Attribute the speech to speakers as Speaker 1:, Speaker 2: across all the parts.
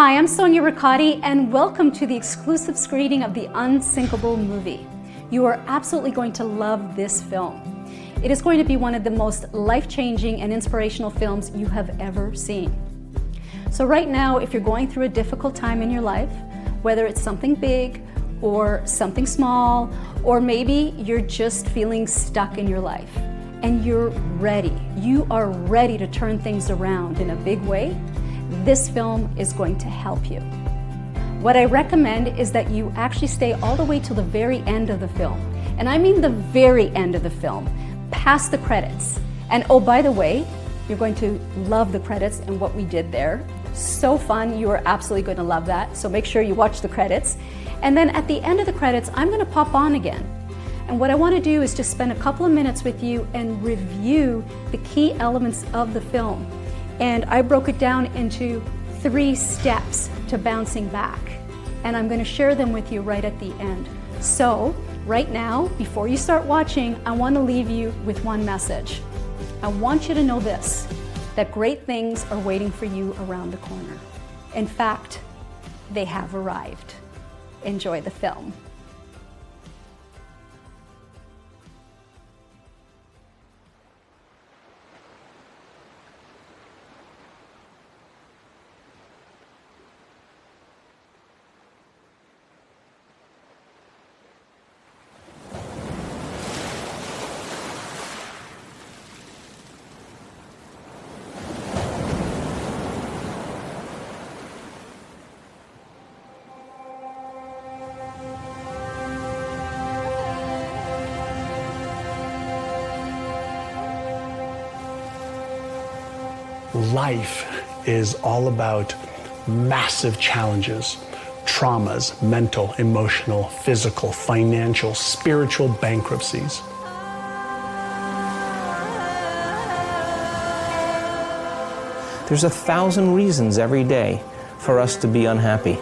Speaker 1: Hi, I'm Sonia Ricotta, and welcome to the exclusive screening of the Unsinkable movie. You are absolutely going to love this film. It is going to be one of the most life-changing and inspirational films you have ever seen. So right now, if you're going through a difficult time in your life, whether it's something big or something small, or maybe you're just feeling stuck in your life and you are ready to turn things around in a big way, this film is going to help you. What I recommend is that you actually stay all the way till the very end of the film. And I mean the very end of the film, past the credits. And oh, by the way, you're going to love the credits and what we did there. So fun, you are absolutely going to love that. So make sure you watch the credits. And then at the end of the credits, I'm going to pop on again. And what I want to do is just spend a couple of minutes with you and review the key elements of the film. And I broke it down into 3 steps to bouncing back. And I'm going to share them with you right at the end. So right now, before you start watching, I want to leave you with one message. I want you to know this, that great things are waiting for you around the corner. In fact, they have arrived. Enjoy the film.
Speaker 2: Life is all about massive challenges, traumas, mental, emotional, physical, financial, spiritual bankruptcies.
Speaker 3: There's 1,000 reasons every day for us to be unhappy.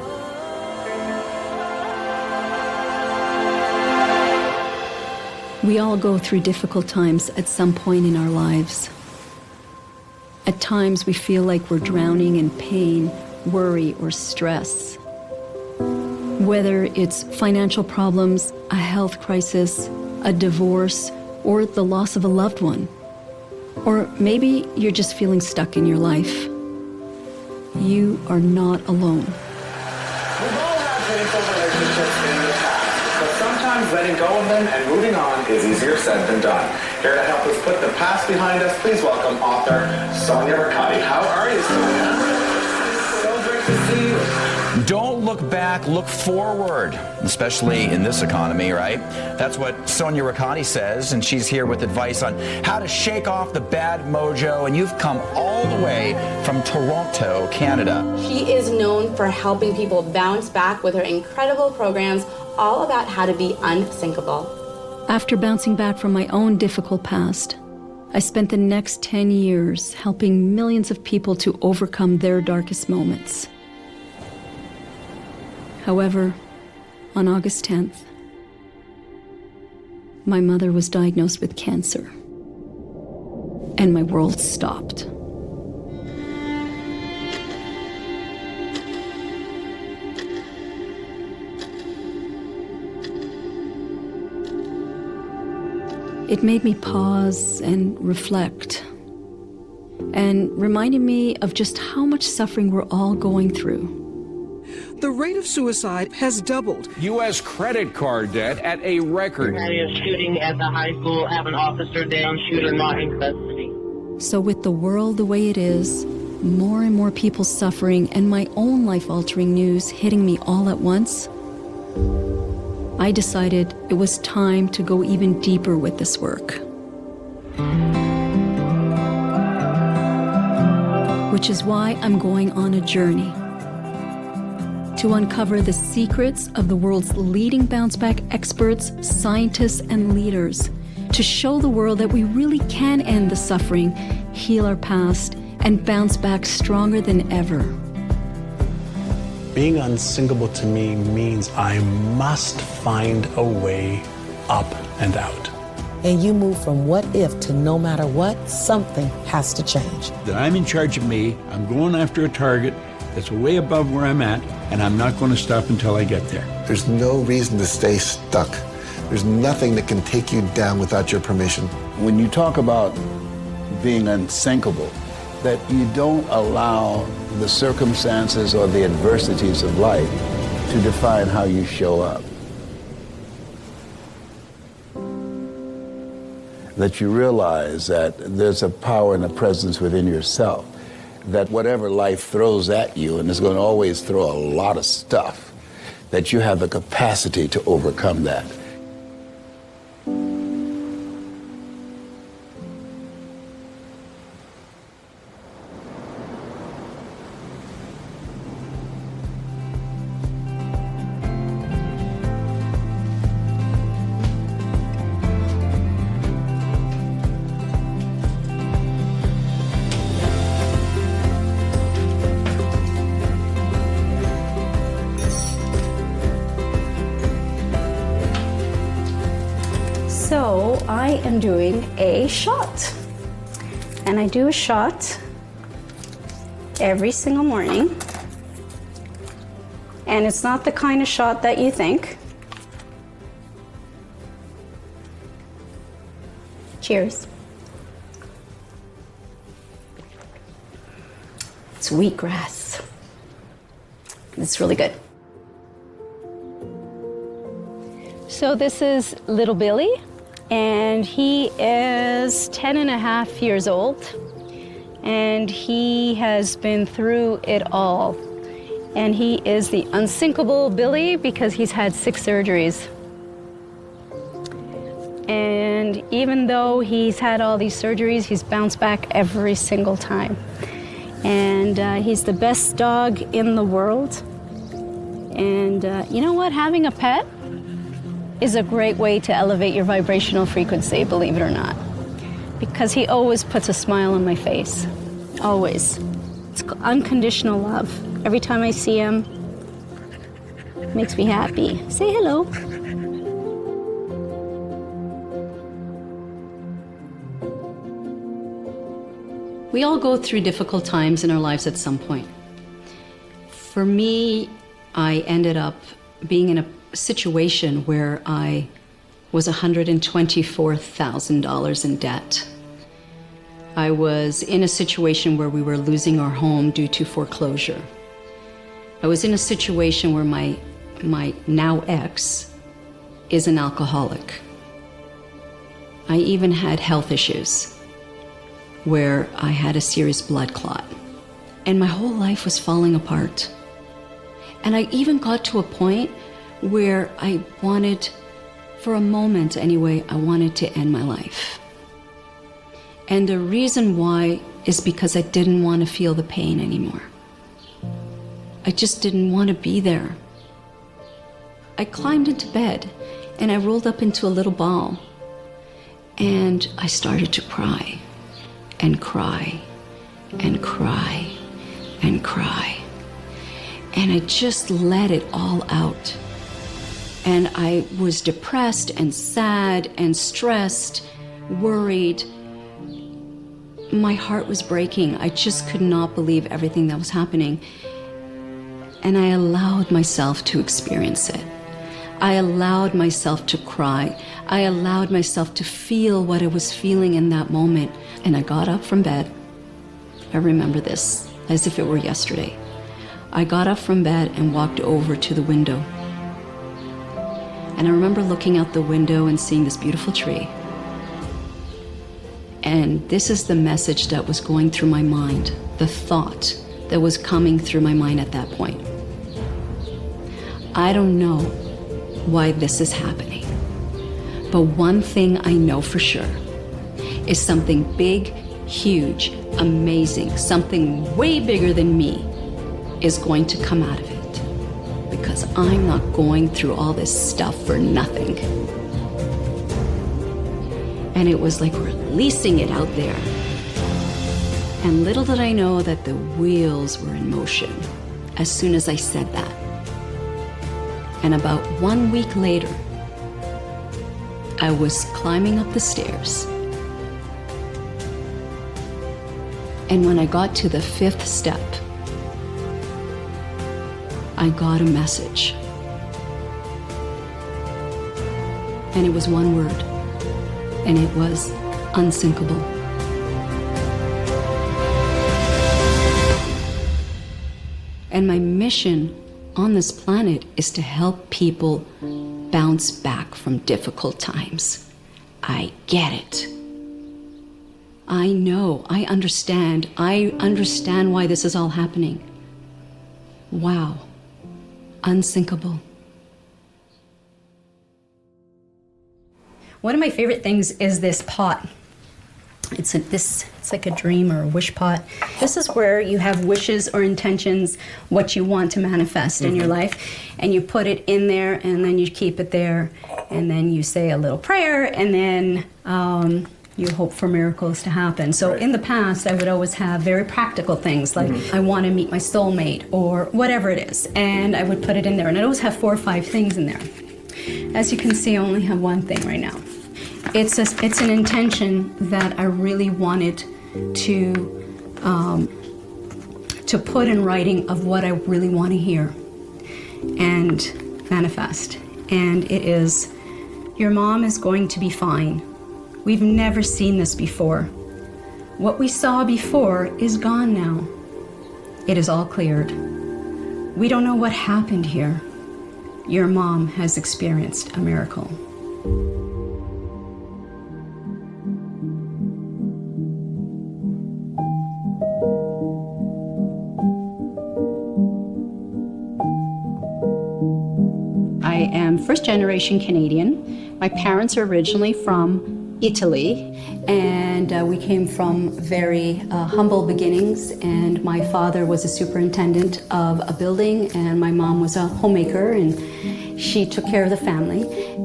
Speaker 1: We all go through difficult times at some point in our lives. At times we feel like we're drowning in pain, worry, or stress. Whether it's financial problems, a health crisis, a divorce, or the loss of a loved one. Or maybe you're just feeling stuck in your life. You are not alone.
Speaker 4: We've all had painful relationships in the past, but sometimes letting go of them and moving on is easier said than done. Here to help us put the past behind us, please welcome author Sonia Ricotta. How are you, Sonia? So great to see you.
Speaker 5: Don't look back, look forward, especially in this economy, right? That's what Sonia Ricotta says, and she's here with advice on how to shake off the bad mojo, and you've come all the way from Toronto, Canada.
Speaker 6: She is known for helping people bounce back with her incredible programs all about how to be unsinkable.
Speaker 1: After bouncing back from my own difficult past, I spent the next 10 years helping millions of people to overcome their darkest moments. However, on August 10th, my mother was diagnosed with cancer, and my world stopped. It made me pause and reflect, and reminded me of just how much suffering we're all going through.
Speaker 7: The rate of suicide has doubled.
Speaker 8: U.S. credit card debt at a record.
Speaker 9: A shooting at the high school, have an officer down, shooter not in custody.
Speaker 1: So with the world the way it is, more and more people suffering, and my own life-altering news hitting me all at once, I decided it was time to go even deeper with this work. Which is why I'm going on a journey to uncover the secrets of the world's leading bounce-back experts, scientists, and leaders, to show the world that we really can end the suffering, heal our past, and bounce back stronger than ever.
Speaker 2: Being unsinkable to me means I must find a way up and out.
Speaker 10: and you move from what if to no matter what, something has to change.
Speaker 11: That I'm in charge of me, I'm going after a target that's way above where I'm at, and I'm not going to stop until I get there.
Speaker 12: There's no reason to stay stuck. There's nothing that can take you down without your permission.
Speaker 13: When you talk about being unsinkable, that you don't allow the circumstances or the adversities of life to define how you show up. That you realize that there's a power and a presence within yourself, that whatever life throws at you, and it's going to always throw a lot of stuff, that you have the capacity to overcome that.
Speaker 1: So I am doing a shot, and I do a shot every single morning, and it's not the kind of shot that you think. Cheers. It's wheatgrass. It's really good. So this is little Billy, and he is 10 and a half years old, and he has been through it all. And he is the unsinkable Billy because he's had 6 surgeries. And even though he's had all these surgeries, he's bounced back every single time. And he's the best dog in the world. And you know what? Having a pet is a great way to elevate your vibrational frequency, believe it or not. Because he always puts a smile on my face. Always. It's unconditional love. Every time I see him, it makes me happy. Say hello. We all go through difficult times in our lives at some point. For me, I ended up being in a situation where I was $124,000 in debt. I was in a situation where we were losing our home due to foreclosure. I was in a situation where my now ex is an alcoholic. I even had health issues where I had a serious blood clot. And my whole life was falling apart. And I even got to a point where I wanted, for a moment anyway, I wanted to end my life. And the reason why is because I didn't want to feel the pain anymore. I just didn't want to be there. I climbed into bed and I rolled up into a little ball and I started to cry and cry and cry and cry. And I just let it all out. And I was depressed and sad and stressed, worried. My heart was breaking. I just could not believe everything that was happening. And I allowed myself to experience it. I allowed myself to cry. I allowed myself to feel what I was feeling in that moment. And I got up from bed. I remember this as if it were yesterday. I got up from bed and walked over to the window. And I remember looking out the window and seeing this beautiful tree. And this is the message that was going through my mind, the thought that was coming through my mind at that point. I don't know why this is happening, but one thing I know for sure is something big, huge, amazing, something way bigger than me is going to come out of it. Because I'm not going through all this stuff for nothing. And it was like releasing it out there. And little did I know that the wheels were in motion as soon as I said that. And about 1 week later, I was climbing up the stairs. And when I got to the 5th step, I got a message. And it was one word, and it was unsinkable. And my mission on this planet is to help people bounce back from difficult times. I get it. I know, I understand why this is all happening. Wow, unsinkable. One of my favorite things is this pot. It's like a dream or a wish pot. This is where you have wishes or intentions, what you want to manifest in your life, and you put it in there, and then you keep it there, and then you say a little prayer, and then you hope for miracles to happen. So in the past, I would always have very practical things, like I want to meet my soulmate, or whatever it is, and I would put it in there, and I'd always have 4 or 5 things in there. As you can see, I only have one thing right now. It's an intention that I really wanted to put in writing of what I really want to hear and manifest. And it is, your mom is going to be fine. We've never seen this before. What we saw before is gone now. It is all cleared. We don't know what happened here. Your mom has experienced a miracle. I am first-generation Canadian. My parents are originally from Italy, and we came from very humble beginnings, and my father was a superintendent of a building, and my mom was a homemaker, and she took care of the family.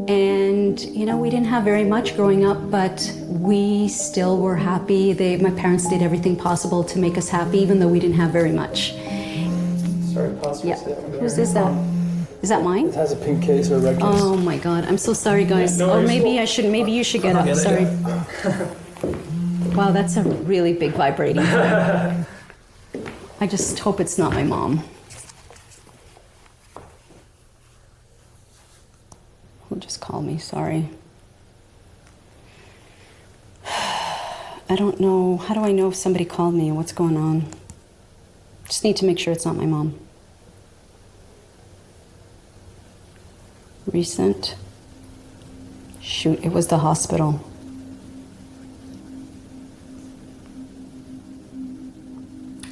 Speaker 1: And, you know, we didn't have very much growing up, but we still were happy. My parents did everything possible to make us happy, even though we didn't have very much.
Speaker 14: Sorry, pause.
Speaker 1: Yeah. Whose is that? Is that mine?
Speaker 14: It has a pink case or a red case.
Speaker 1: Oh my God, I'm so sorry, guys.
Speaker 14: Yeah, no,
Speaker 1: or maybe maybe you should get up, sorry. Wow, that's a really big vibrating phone. I just hope it's not my mom. Who just called me, sorry. I don't know, how do I know if somebody called me and what's going on? Just need to make sure it's not my mom. Recent. Shoot, it was the hospital.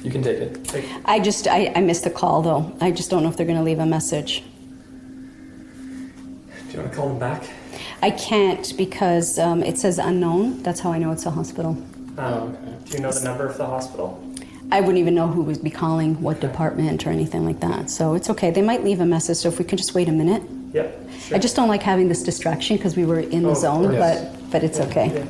Speaker 14: You can take it.
Speaker 1: I missed the call though. I just don't know if they're gonna leave a message.
Speaker 14: Do you want to call them back?
Speaker 1: I can't because it says unknown. That's how I know it's a hospital.
Speaker 14: Oh, okay. Do you know the number of the hospital?
Speaker 1: I wouldn't even know who would be calling, what department or anything like that. So it's okay. They might leave a message, so if we can just wait a minute.
Speaker 14: Yep. Sure.
Speaker 1: I just don't like having this distraction because we were in the zone,
Speaker 14: yes.
Speaker 1: but it's okay.
Speaker 14: Yeah.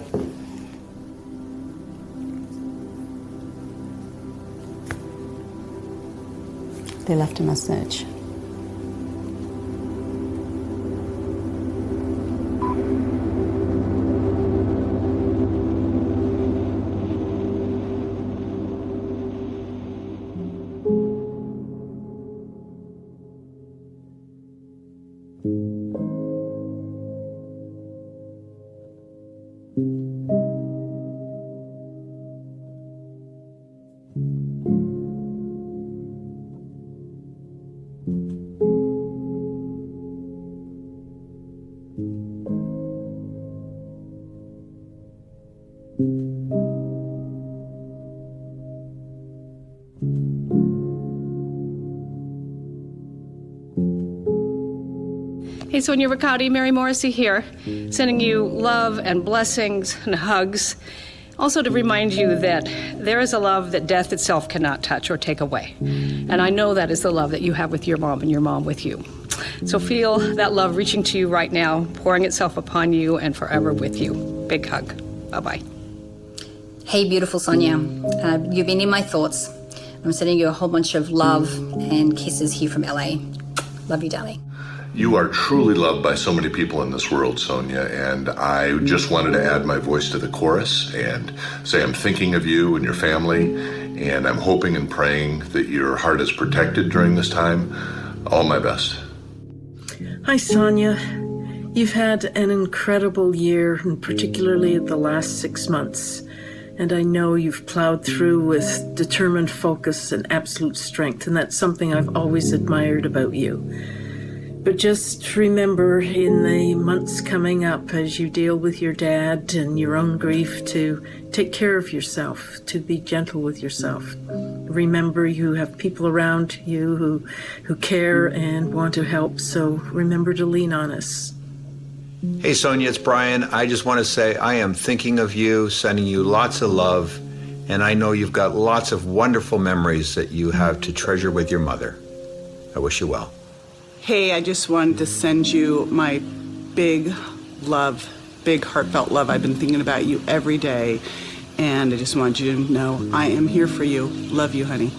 Speaker 1: They left a message.
Speaker 15: Hey, Sonia Ricotta, Mary Morrissey here, sending you love and blessings and hugs. Also to remind you that there is a love that death itself cannot touch or take away. And I know that is the love that you have with your mom and your mom with you. So feel that love reaching to you right now, pouring itself upon you and forever with you. Big hug. Bye-bye.
Speaker 16: Hey, beautiful Sonia. You've been in my thoughts. I'm sending you a whole bunch of love and kisses here from LA. Love you, darling.
Speaker 17: You are truly loved by so many people in this world, Sonia, and I just wanted to add my voice to the chorus and say I'm thinking of you and your family, and I'm hoping and praying that your heart is protected during this time. All my best.
Speaker 18: Hi, Sonia. You've had an incredible year, and particularly the last 6 months. And I know you've plowed through with determined focus and absolute strength, and that's something I've always admired about you. But just remember, in the months coming up, as you deal with your dad and your own grief, to take care of yourself, to be gentle with yourself. Remember, you have people around you who care and want to help, so remember to lean on us.
Speaker 19: Hey, Sonia, it's Brian. I just want to say I am thinking of you, sending you lots of love, and I know you've got lots of wonderful memories that you have to treasure with your mother. I wish you well.
Speaker 20: Hey, I just wanted to send you my big love, big heartfelt love. I've been thinking about you every day, and I just wanted you to know I am here for you. Love you, honey.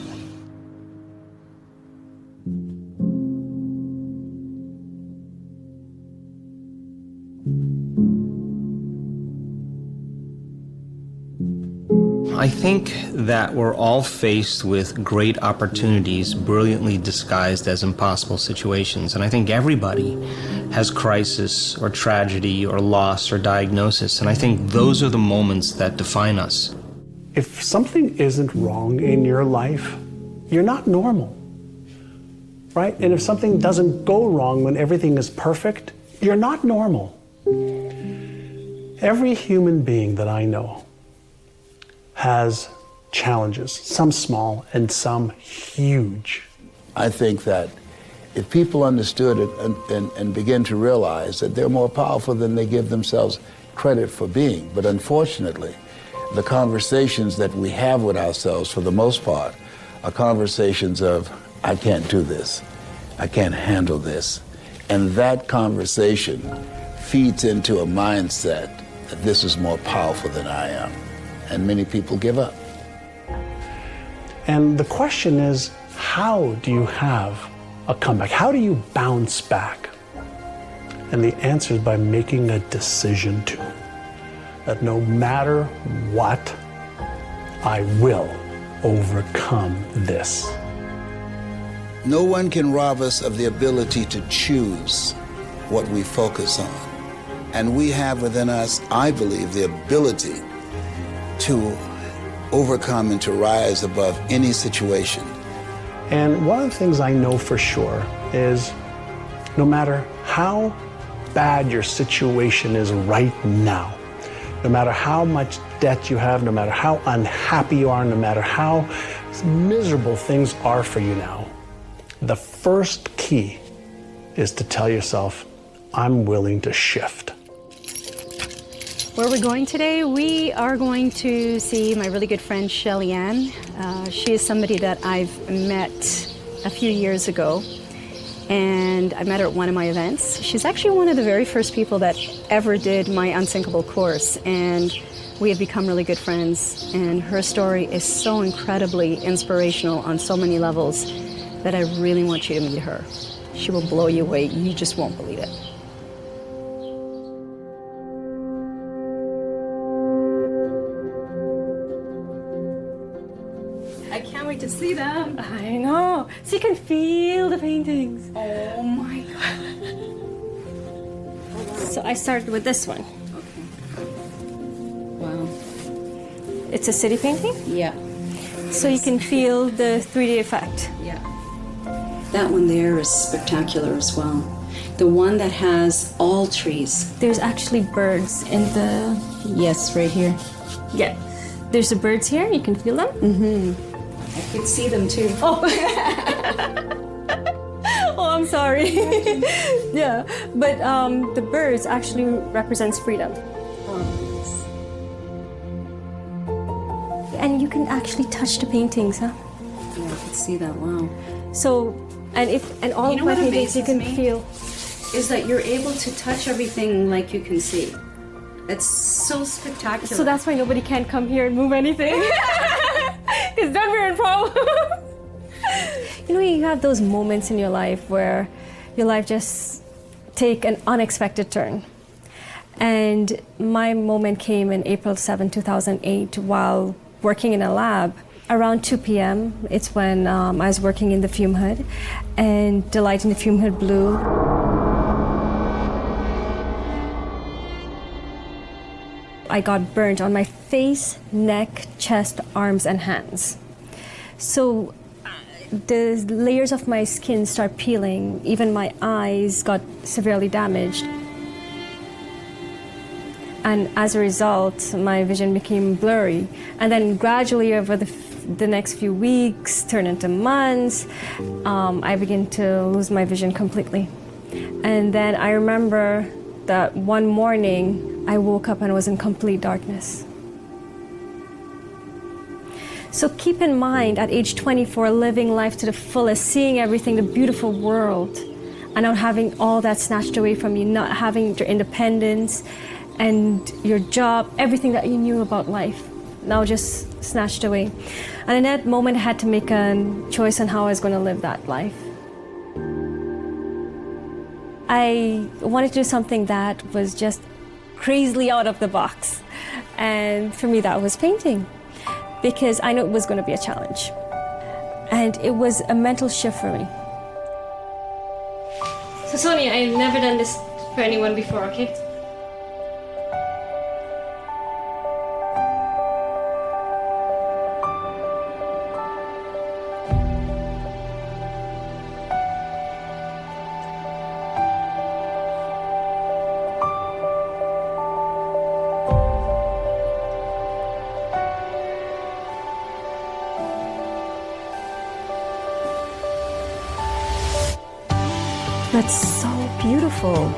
Speaker 3: I think that we're all faced with great opportunities brilliantly disguised as impossible situations. And I think everybody has crisis or tragedy or loss or diagnosis. And I think those are the moments that define us.
Speaker 2: If something isn't wrong in your life, you're not normal, right? And if something doesn't go wrong when everything is perfect, you're not normal. Every human being that I know has challenges, some small and some huge.
Speaker 13: I think that if people understood it and begin to realize that they're more powerful than they give themselves credit for being, but unfortunately, the conversations that we have with ourselves for the most part are conversations of, I can't do this, I can't handle this. And that conversation feeds into a mindset that this is more powerful than I am. And many people give up.
Speaker 2: And the question is, how do you have a comeback? How do you bounce back? And the answer is by making a decision to. That no matter what, I will overcome this.
Speaker 13: No one can rob us of the ability to choose what we focus on. And we have within us, I believe, the ability to overcome and to rise above any situation.
Speaker 2: And one of the things I know for sure is no matter how bad your situation is right now, no matter how much debt you have, no matter how unhappy you are, no matter how miserable things are for you now, the first key is to tell yourself, I'm willing to shift.
Speaker 1: Where we're going today, we are going to see my really good friend Shelly Ann. She is somebody that I've met a few years ago, and I met her at one of my events. She's actually one of the very first people that ever did my Unsinkable course, and we have become really good friends, and her story is so incredibly inspirational on so many levels that I really want you to meet her. She will blow you away. You just won't believe it. I can't wait to see them.
Speaker 21: I know. So you can feel the paintings.
Speaker 1: Oh my God.
Speaker 21: So I started with this one.
Speaker 1: Okay. Wow.
Speaker 21: It's a city painting?
Speaker 1: Yeah.
Speaker 21: So you can feel the 3D effect.
Speaker 1: Yeah. That one there is spectacular as well. The one that has all trees.
Speaker 21: There's actually birds in the...
Speaker 1: Yes, right here.
Speaker 21: Yeah. There's the birds here. You can feel them.
Speaker 1: Mm-hmm. I could see them too.
Speaker 21: Oh. Oh, I'm sorry. Yeah, but the birds actually represents freedom. And you can actually touch the paintings, huh?
Speaker 1: Yeah, I could see that. Wow.
Speaker 21: So, and all of my paintings you can feel.
Speaker 1: Is that you're able to touch everything like you can see. It's so spectacular.
Speaker 21: So that's why nobody can come here and move anything. Because then we're in problem. You know, you have those moments in your life where your life just take an unexpected turn. And my moment came in April 7, 2008, while working in a lab. Around 2 p.m., it's when I was working in the fume hood, and the light in the fume hood blew. I got burnt on my face, neck, chest, arms, and hands. So the layers of my skin start peeling. Even my eyes got severely damaged. And as a result, my vision became blurry. And then gradually over the next few weeks, turned into months, I began to lose my vision completely. And then I remember that one morning, I woke up and was in complete darkness. So keep in mind, at age 24, living life to the fullest, seeing everything, the beautiful world, and not having all that snatched away from you, not having your independence and your job, everything that you knew about life, now just snatched away. And in that moment, I had to make a choice on how I was going to live that life. I wanted to do something that was just crazily out of the box. And for me, that was painting, because I knew it was going to be a challenge. And it was a mental shift for me. So Sonia, I've never done this for anyone before, okay? That's so beautiful.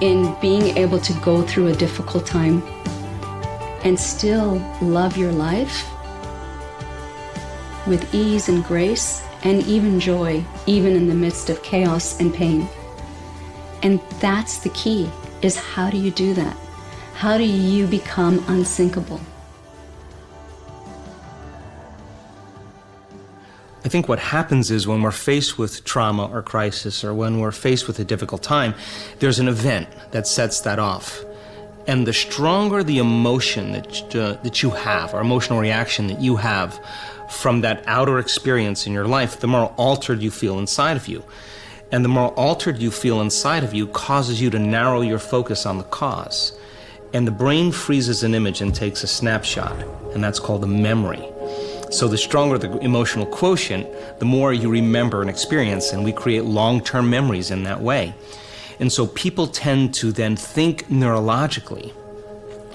Speaker 1: In being able to go through a difficult time and still love your life with ease and grace and even joy, even in the midst of chaos and pain. And that's the key, is how do you do that? How do you become unsinkable?
Speaker 3: I think what happens is when we're faced with trauma or crisis, or when we're faced with a difficult time, there's an event that sets that off. And the stronger the emotion that you have, or emotional reaction that you have from that outer experience in your life, the more altered you feel inside of you. And the more altered you feel inside of you causes you to narrow your focus on the cause. And the brain freezes an image and takes a snapshot, and that's called a memory. So the stronger the emotional quotient, the more you remember an experience, and we create long-term memories in that way. And so people tend to then think neurologically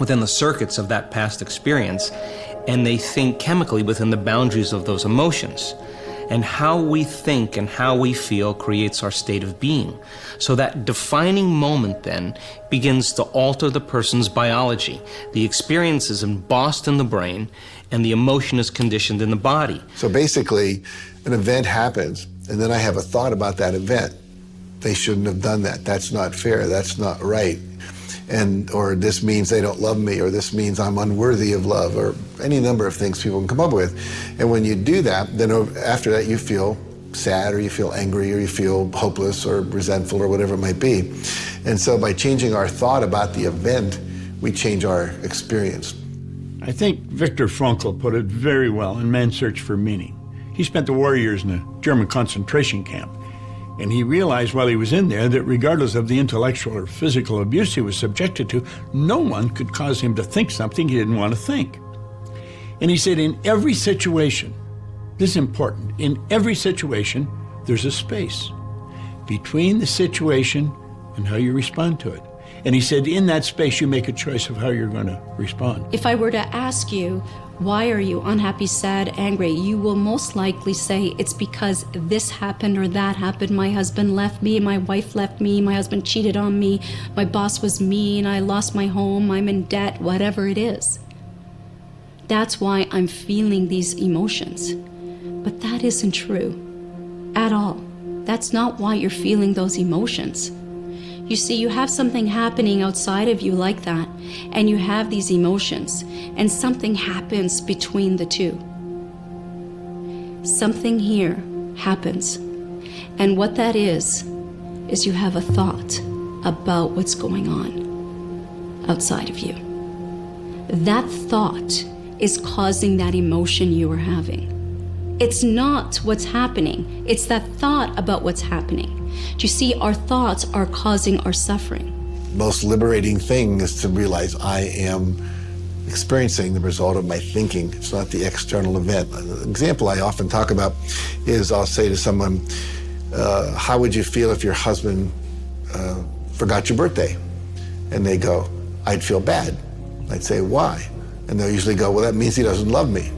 Speaker 3: within the circuits of that past experience, and they think chemically within the boundaries of those emotions. And how we think and how we feel creates our state of being. So that defining moment then begins to alter the person's biology. The experience is embossed in the brain, and the emotion is conditioned in the body.
Speaker 12: So basically, an event happens, and then I have a thought about that event. They shouldn't have done that. That's not fair. That's not right. Or this means they don't love me, or this means I'm unworthy of love, or any number of things people can come up with. And when you do that, then after that you feel sad, or you feel angry, or you feel hopeless, or resentful, or whatever it might be. And so by changing our thought about the event, we change our experience.
Speaker 11: I think Viktor Frankl put it very well in Man's Search for Meaning. He spent the war years in a German concentration camp. And he realized while he was in there that regardless of the intellectual or physical abuse he was subjected to, no one could cause him to think something he didn't want to think. And he said, in every situation, this is important, in every situation, there's a space between the situation and how you respond to it. And he said, in that space, you make a choice of how you're going to respond.
Speaker 1: If I were to ask you, why are you unhappy, sad, angry? You will most likely say it's because this happened or that happened. My husband left me, my wife left me, my husband cheated on me, my boss was mean, I lost my home, I'm in debt, whatever it is. That's why I'm feeling these emotions. But that isn't true at all. That's not why you're feeling those emotions. You see, you have something happening outside of you like that, and you have these emotions, and something happens between the two. Something here happens. And what that is
Speaker 4: is you have a thought about what's going on outside of you. That thought is causing that emotion you are having. It's not what's happening, it's that thought about what's happening. Do you see, our thoughts are causing our suffering.
Speaker 12: Most liberating thing is to realize I am experiencing the result of my thinking. It's not the external event. An example I often talk about is I'll say to someone, how would you feel if your husband forgot your birthday? And they go, I'd feel bad. I'd say, why? And they'll usually go, well, that means he doesn't love me.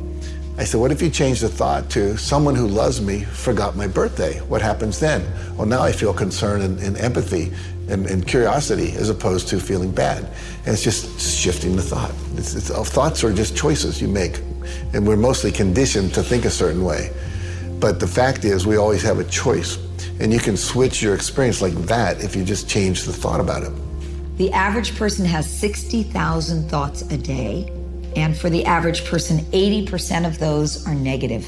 Speaker 12: I said, what if you change the thought to someone who loves me forgot my birthday? What happens then? Well, now I feel concern and empathy and curiosity as opposed to feeling bad. And it's just shifting the thought. Thoughts are just choices you make. And we're mostly conditioned to think a certain way. But the fact is, we always have a choice. And you can switch your experience like that if you just change the thought about it.
Speaker 22: The average person has 60,000 thoughts a day. And for the average person, 80% of those are negative.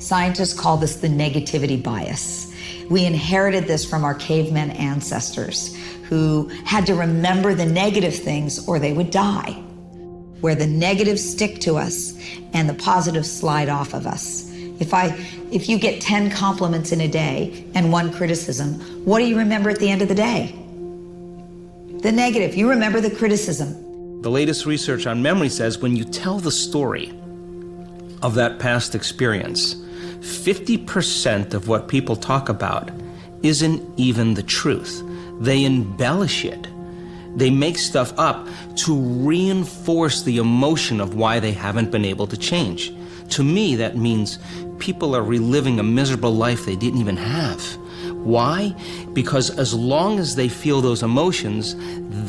Speaker 22: Scientists call this the negativity bias. We inherited this from our caveman ancestors who had to remember the negative things or they would die, where the negatives stick to us and the positives slide off of us. If you get 10 compliments in a day and 1 criticism, what do you remember at the end of the day? The negative. You remember the criticism.
Speaker 3: The latest research on memory says when you tell the story of that past experience, 50% of what people talk about isn't even the truth. They embellish it. They make stuff up to reinforce the emotion of why they haven't been able to change. To me, that means people are reliving a miserable life they didn't even have. Why? Because as long as they feel those emotions,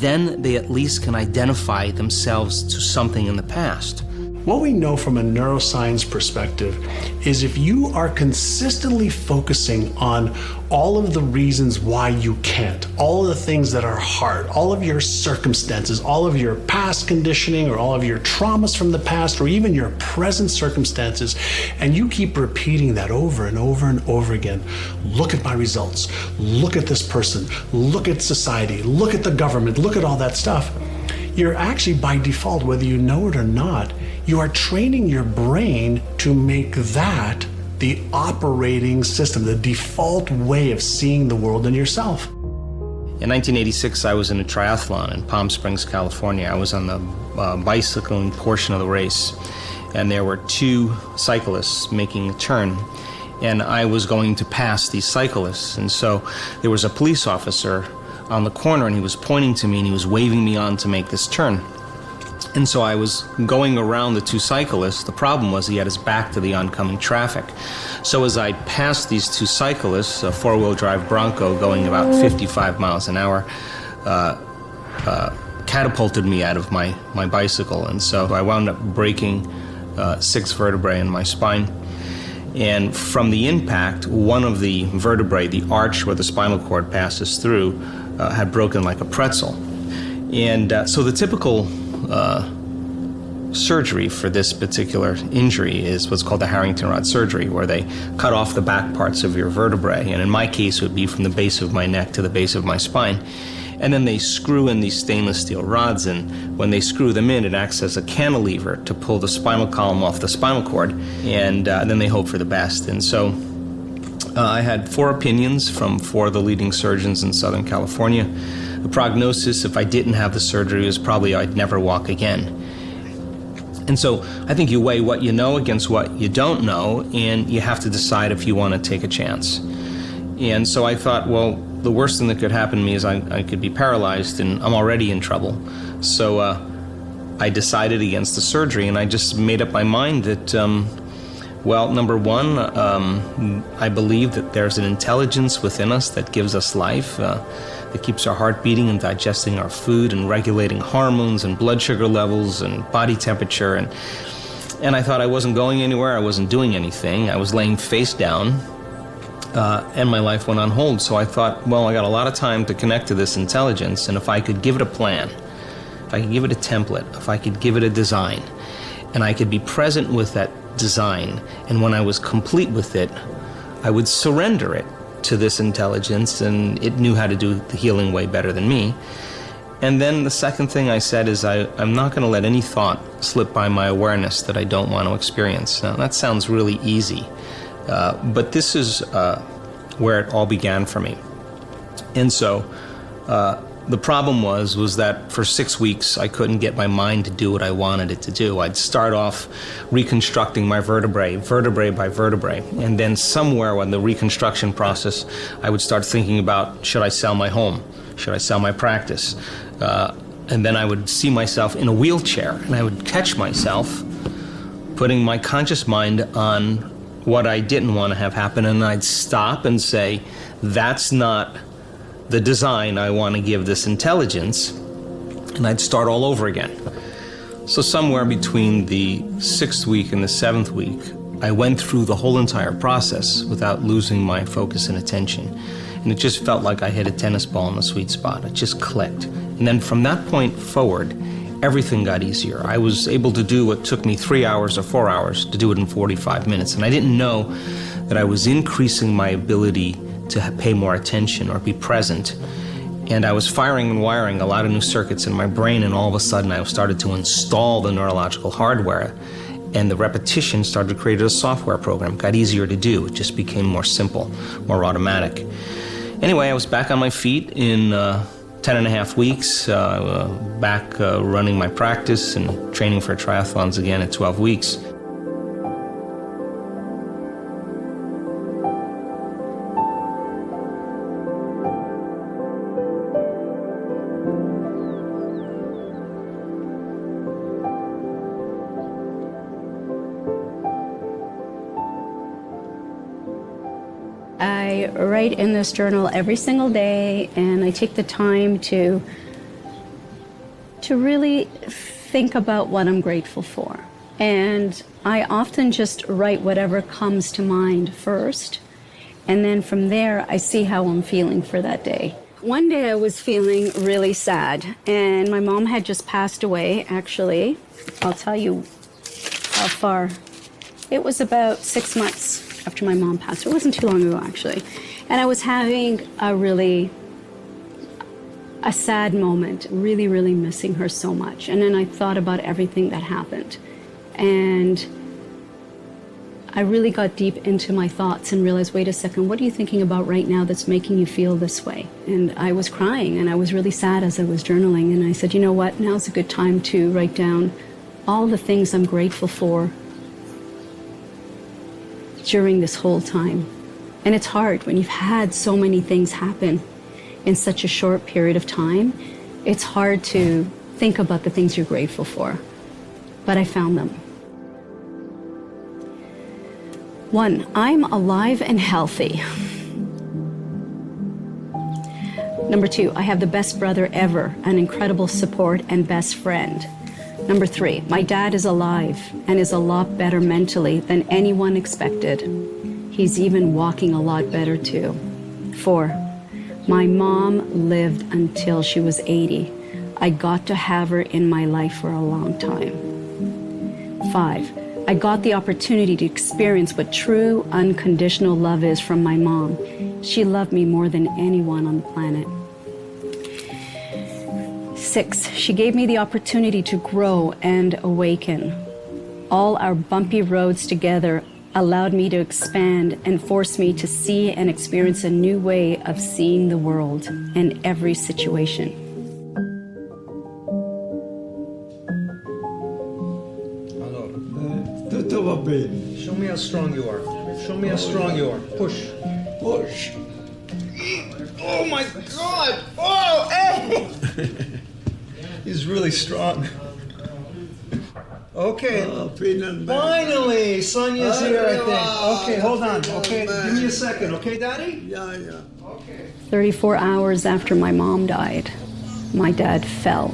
Speaker 3: then they at least can identify themselves to something in the past.
Speaker 2: What we know from a neuroscience perspective is if you are consistently focusing on all of the reasons why you can't, all of the things that are hard, all of your circumstances, all of your past conditioning or all of your traumas from the past or even your present circumstances, and you keep repeating that over and over and over again, look at my results, look at this person, look at society, look at the government, look at all that stuff, you're actually by default, whether you know it or not, you are training your brain to make that the operating system, the default way of seeing the world and yourself.
Speaker 3: In 1986, I was in a triathlon in Palm Springs, California. I was on the bicycling portion of the race, and there were 2 cyclists making a turn, and I was going to pass these cyclists, and so there was a police officer on the corner, and he was pointing to me, and he was waving me on to make this turn. And so I was going around the 2 cyclists. The problem was he had his back to the oncoming traffic. So as I passed these 2 cyclists, a 4-wheel drive Bronco going about 55 miles an hour, catapulted me out of my bicycle. And so I wound up breaking 6 vertebrae in my spine. And from the impact, one of the vertebrae, the arch where the spinal cord passes through, had broken like a pretzel. And so the typical surgery for this particular injury is what's called the Harrington rod surgery, where they cut off the back parts of your vertebrae. And in my case, it would be from the base of my neck to the base of my spine. And then they screw in these stainless steel rods, and when they screw them in, it acts as a cantilever to pull the spinal column off the spinal cord, and then they hope for the best. And so I had 4 opinions from 4 of the leading surgeons in Southern California. The prognosis, if I didn't have the surgery, was probably I'd never walk again. And so I think you weigh what you know against what you don't know, and you have to decide if you want to take a chance. And so I thought, well, the worst thing that could happen to me is I could be paralyzed, and I'm already in trouble. So I decided against the surgery, and I just made up my mind that, well, number one, I believe that there's an intelligence within us that gives us life, that keeps our heart beating and digesting our food and regulating hormones and blood sugar levels and body temperature. And I thought I wasn't going anywhere, I wasn't doing anything, I was laying face down, and my life went on hold. So I thought, well, I got a lot of time to connect to this intelligence, and if I could give it a plan, if I could give it a template, if I could give it a design, and I could be present with that design, and when I was complete with it, I would surrender it to this intelligence, and it knew how to do the healing way better than me. And then the second thing I said is I'm not going to let any thought slip by my awareness that I don't want to experience. Now, that sounds really easy, but this is where it all began for me. And so the problem was that for 6 weeks I couldn't get my mind to do what I wanted it to do. I'd start off reconstructing my vertebrae by vertebrae, and then somewhere in the reconstruction process I would start thinking about, should I sell my home? Should I sell my practice? And then I would see myself in a wheelchair, and I would catch myself putting my conscious mind on what I didn't want to have happen, and I'd stop and say, that's not the design I want to give this intelligence, and I'd start all over again. So somewhere between the 6th week and the 7th week, I went through the whole entire process without losing my focus and attention. And it just felt like I hit a tennis ball in the sweet spot. It just clicked. And then from that point forward, everything got easier. I was able to do what took me 3 hours or 4 hours to do it in 45 minutes. And I didn't know that I was increasing my ability to pay more attention or be present. And I was firing and wiring a lot of new circuits in my brain, and all of a sudden I started to install the neurological hardware, and the repetition started to create a software program. It got easier to do. It just became more simple, more automatic. Anyway, I was back on my feet in 10 and a half weeks, back running my practice and training for triathlons again at 12 weeks.
Speaker 1: I write in this journal every single day, and I take the time to really think about what I'm grateful for. And I often just write whatever comes to mind first, and then from there I see how I'm feeling for that day. One day I was feeling really sad, and my mom had just passed away, actually. I'll tell you how far. It was about 6 months after my mom passed. It wasn't too long ago, actually. And I was having a sad moment, really, really missing her so much. And then I thought about everything that happened. And I really got deep into my thoughts and realized, wait a second, what are you thinking about right now that's making you feel this way? And I was crying, and I was really sad as I was journaling. And I said, you know what, now's a good time to write down all the things I'm grateful for during this whole time. And it's hard when you've had so many things happen in such a short period of time. It's hard to think about the things you're grateful for. But I found them. 1, I'm alive and healthy. Number 2, I have the best brother ever, an incredible support and best friend. Number 3, my dad is alive and is a lot better mentally than anyone expected. He's even walking a lot better too. 4, my mom lived until she was 80. I got to have her in my life for a long time. 5, I got the opportunity to experience what true unconditional love is from my mom. She loved me more than anyone on the planet. 6, she gave me the opportunity to grow and awaken. All our bumpy roads together allowed me to expand and forced me to see and experience a new way of seeing the world and every situation.
Speaker 5: Tutto va bene. Show me how strong you are. Show me how strong you are. Push. Push. Oh my God! Oh, hey! He's really strong. Okay. Finally, Sonia's here, I think. Okay, hold on. Okay, give me a second. Okay, Daddy? Yeah. Okay.
Speaker 1: 34 hours after my mom died, my dad fell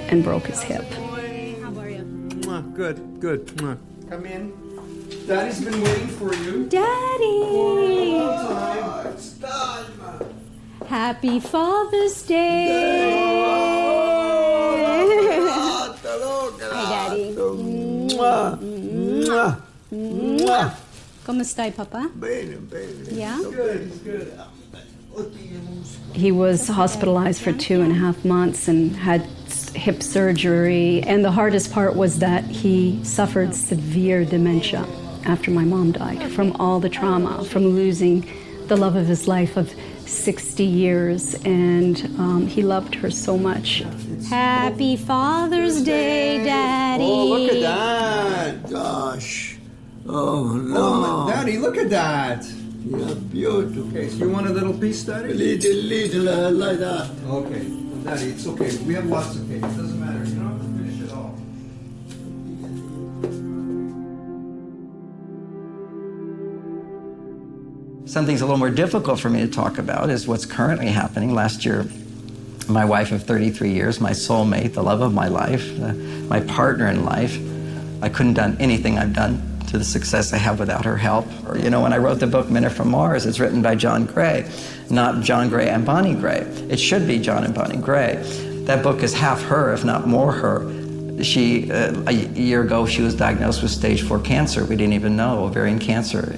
Speaker 1: and broke his hip.
Speaker 5: Good. Come in. Daddy's been waiting for you.
Speaker 1: Daddy!
Speaker 5: It's time.
Speaker 1: Happy Father's Day! Hi, Daddy. Go ¿Cómo está, papá?
Speaker 6: Bene.
Speaker 1: Yeah?
Speaker 6: Good.
Speaker 1: He was hospitalized for 2.5 months and had hip surgery. And the hardest part was that he suffered severe dementia after my mom died from all the trauma, from losing the love of his life of 60 years. And he loved her so much. Happy Father's Day, Daddy.
Speaker 6: Oh, look at that. Gosh. Oh, no.
Speaker 5: Daddy, look at that.
Speaker 6: Yeah, beautiful.
Speaker 5: Okay, so you want a little piece, Daddy?
Speaker 6: Little, like that.
Speaker 5: Okay, Daddy, it's okay. We have lots of cake. It doesn't matter. You don't have to finish it all.
Speaker 7: Something's a little more difficult for me to talk about is what's currently happening. Last year, my wife of 33 years, my soulmate, the love of my life, my partner in life, I couldn't have done anything I've done to the success I have without her help. Or, you know, when I wrote the book Men Are From Mars, it's written by John Gray, not John Gray and Bonnie Gray. It should be John and Bonnie Gray. That book is half her, if not more her. She, a year ago, she was diagnosed with stage 4 cancer. We didn't even know, ovarian cancer,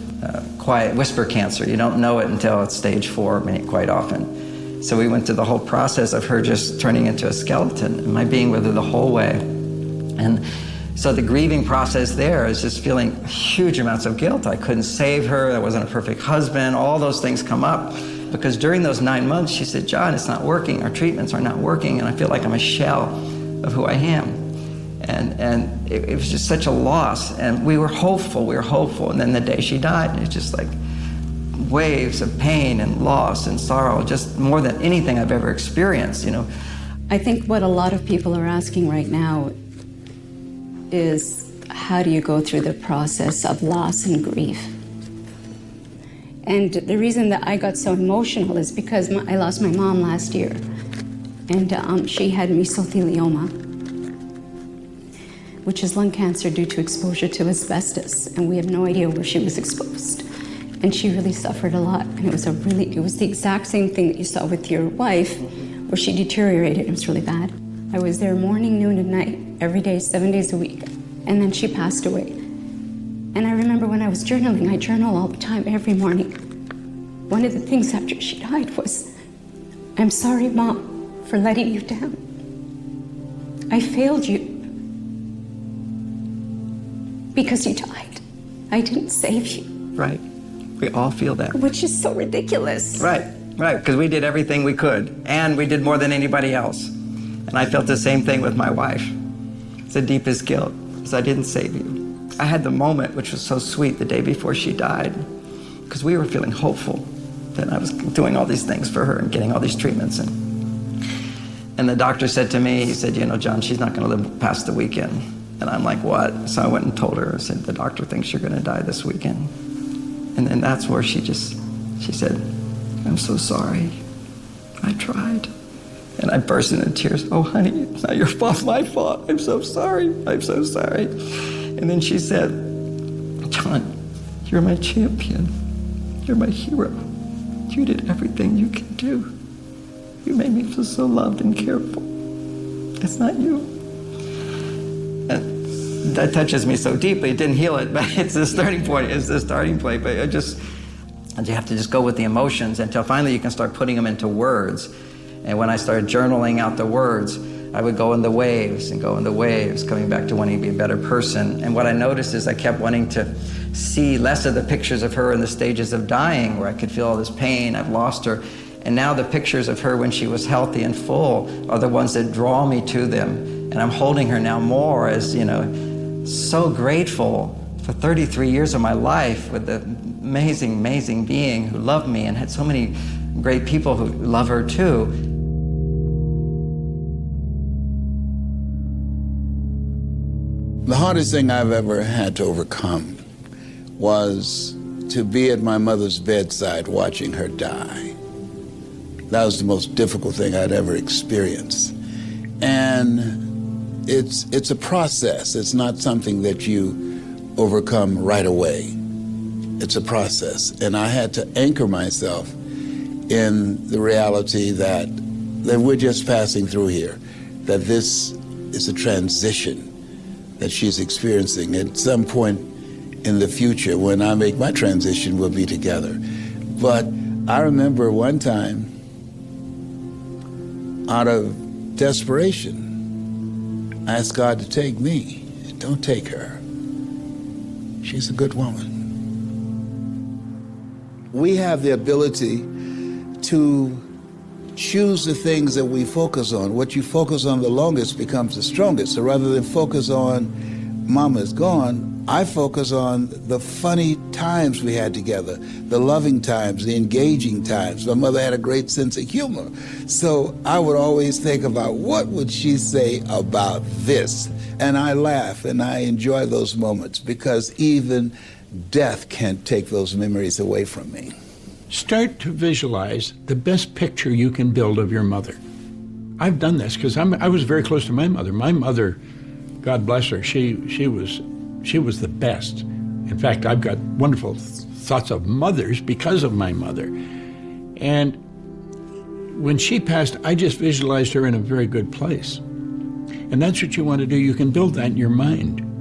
Speaker 7: quiet whisper cancer. You don't know it until it's stage 4, quite often. So we went through the whole process of her just turning into a skeleton, and my being with her the whole way. And so the grieving process there is just feeling huge amounts of guilt. I couldn't save her, I wasn't a perfect husband, all those things come up. Because during those 9 months, she said, John, it's not working, our treatments are not working, and I feel like I'm a shell of who I am. And it was just such a loss, and we were hopeful, and then the day she died, it was just like waves of pain and loss and sorrow, just more than anything I've ever experienced, you know.
Speaker 1: I think what a lot of people are asking right now is, how do you go through the process of loss and grief? And the reason that I got so emotional is because I lost my mom last year, and she had mesothelioma, which is lung cancer due to exposure to asbestos, and we have no idea where she was exposed. And she really suffered a lot, and it was the exact same thing that you saw with your wife, where she deteriorated. It was really bad. I was there morning, noon, and night, every day, 7 days a week. And then she passed away. And I remember when I was journaling, I journal all the time, every morning. One of the things after she died was, I'm sorry, Mom, for letting you down. I failed you because you died. I didn't save you.
Speaker 7: Right. We all feel that.
Speaker 1: Which is so ridiculous.
Speaker 7: Right, because we did everything we could, and we did more than anybody else. And I felt the same thing with my wife. It's the deepest guilt, because I didn't save you. I had the moment, which was so sweet, the day before she died, because we were feeling hopeful that I was doing all these things for her and getting all these treatments. And the doctor said to me, he said, you know, John, she's not going to live past the weekend. And I'm like, what? So I went and told her, I said, the doctor thinks you're going to die this weekend. And then that's where she said, I'm so sorry. I tried. And I burst into tears. Oh, honey, it's not your fault, my fault. I'm so sorry. I'm so sorry. And then she said, John, you're my champion. You're my hero. You did everything you can do. You made me feel so loved and cared for. It's not you. And that touches me so deeply. It didn't heal it, but it's the starting point. It's the starting point. But you have to just go with the emotions until finally you can start putting them into words. And when I started journaling out the words, I would go in the waves and go in the waves, coming back to wanting to be a better person. And what I noticed is I kept wanting to see less of the pictures of her in the stages of dying, where I could feel all this pain, I've lost her. And now the pictures of her when she was healthy and full are the ones that draw me to them. And I'm holding her now more as, you know, so grateful for 33 years of my life with the amazing, amazing being who loved me and had so many great people who love her too.
Speaker 13: The hardest thing I've ever had to overcome was to be at my mother's bedside watching her die. That was the most difficult thing I'd ever experienced. And it's a process. It's not something that you overcome right away. It's a process. And I had to anchor myself in the reality that we're just passing through here, that this is a transition that she's experiencing. At some point in the future, when I make my transition, we'll be together. But I remember one time, out of desperation, I asked God to take me. Don't take her. She's a good woman. We have the ability to choose the things that we focus on. What you focus on the longest becomes the strongest. So rather than focus on Mama's gone, I focus on the funny times we had together, the loving times, the engaging times. My mother had a great sense of humor. So I would always think about what would she say about this? And I laugh and I enjoy those moments because even death can't take those memories away from me.
Speaker 11: Start to visualize the best picture you can build of your mother. I've done this because I was very close to my mother. My mother, God bless her, she was the best. In fact, I've got wonderful thoughts of mothers because of my mother. And when she passed, I just visualized her in a very good place. And that's what you want to do. You can build that in your mind.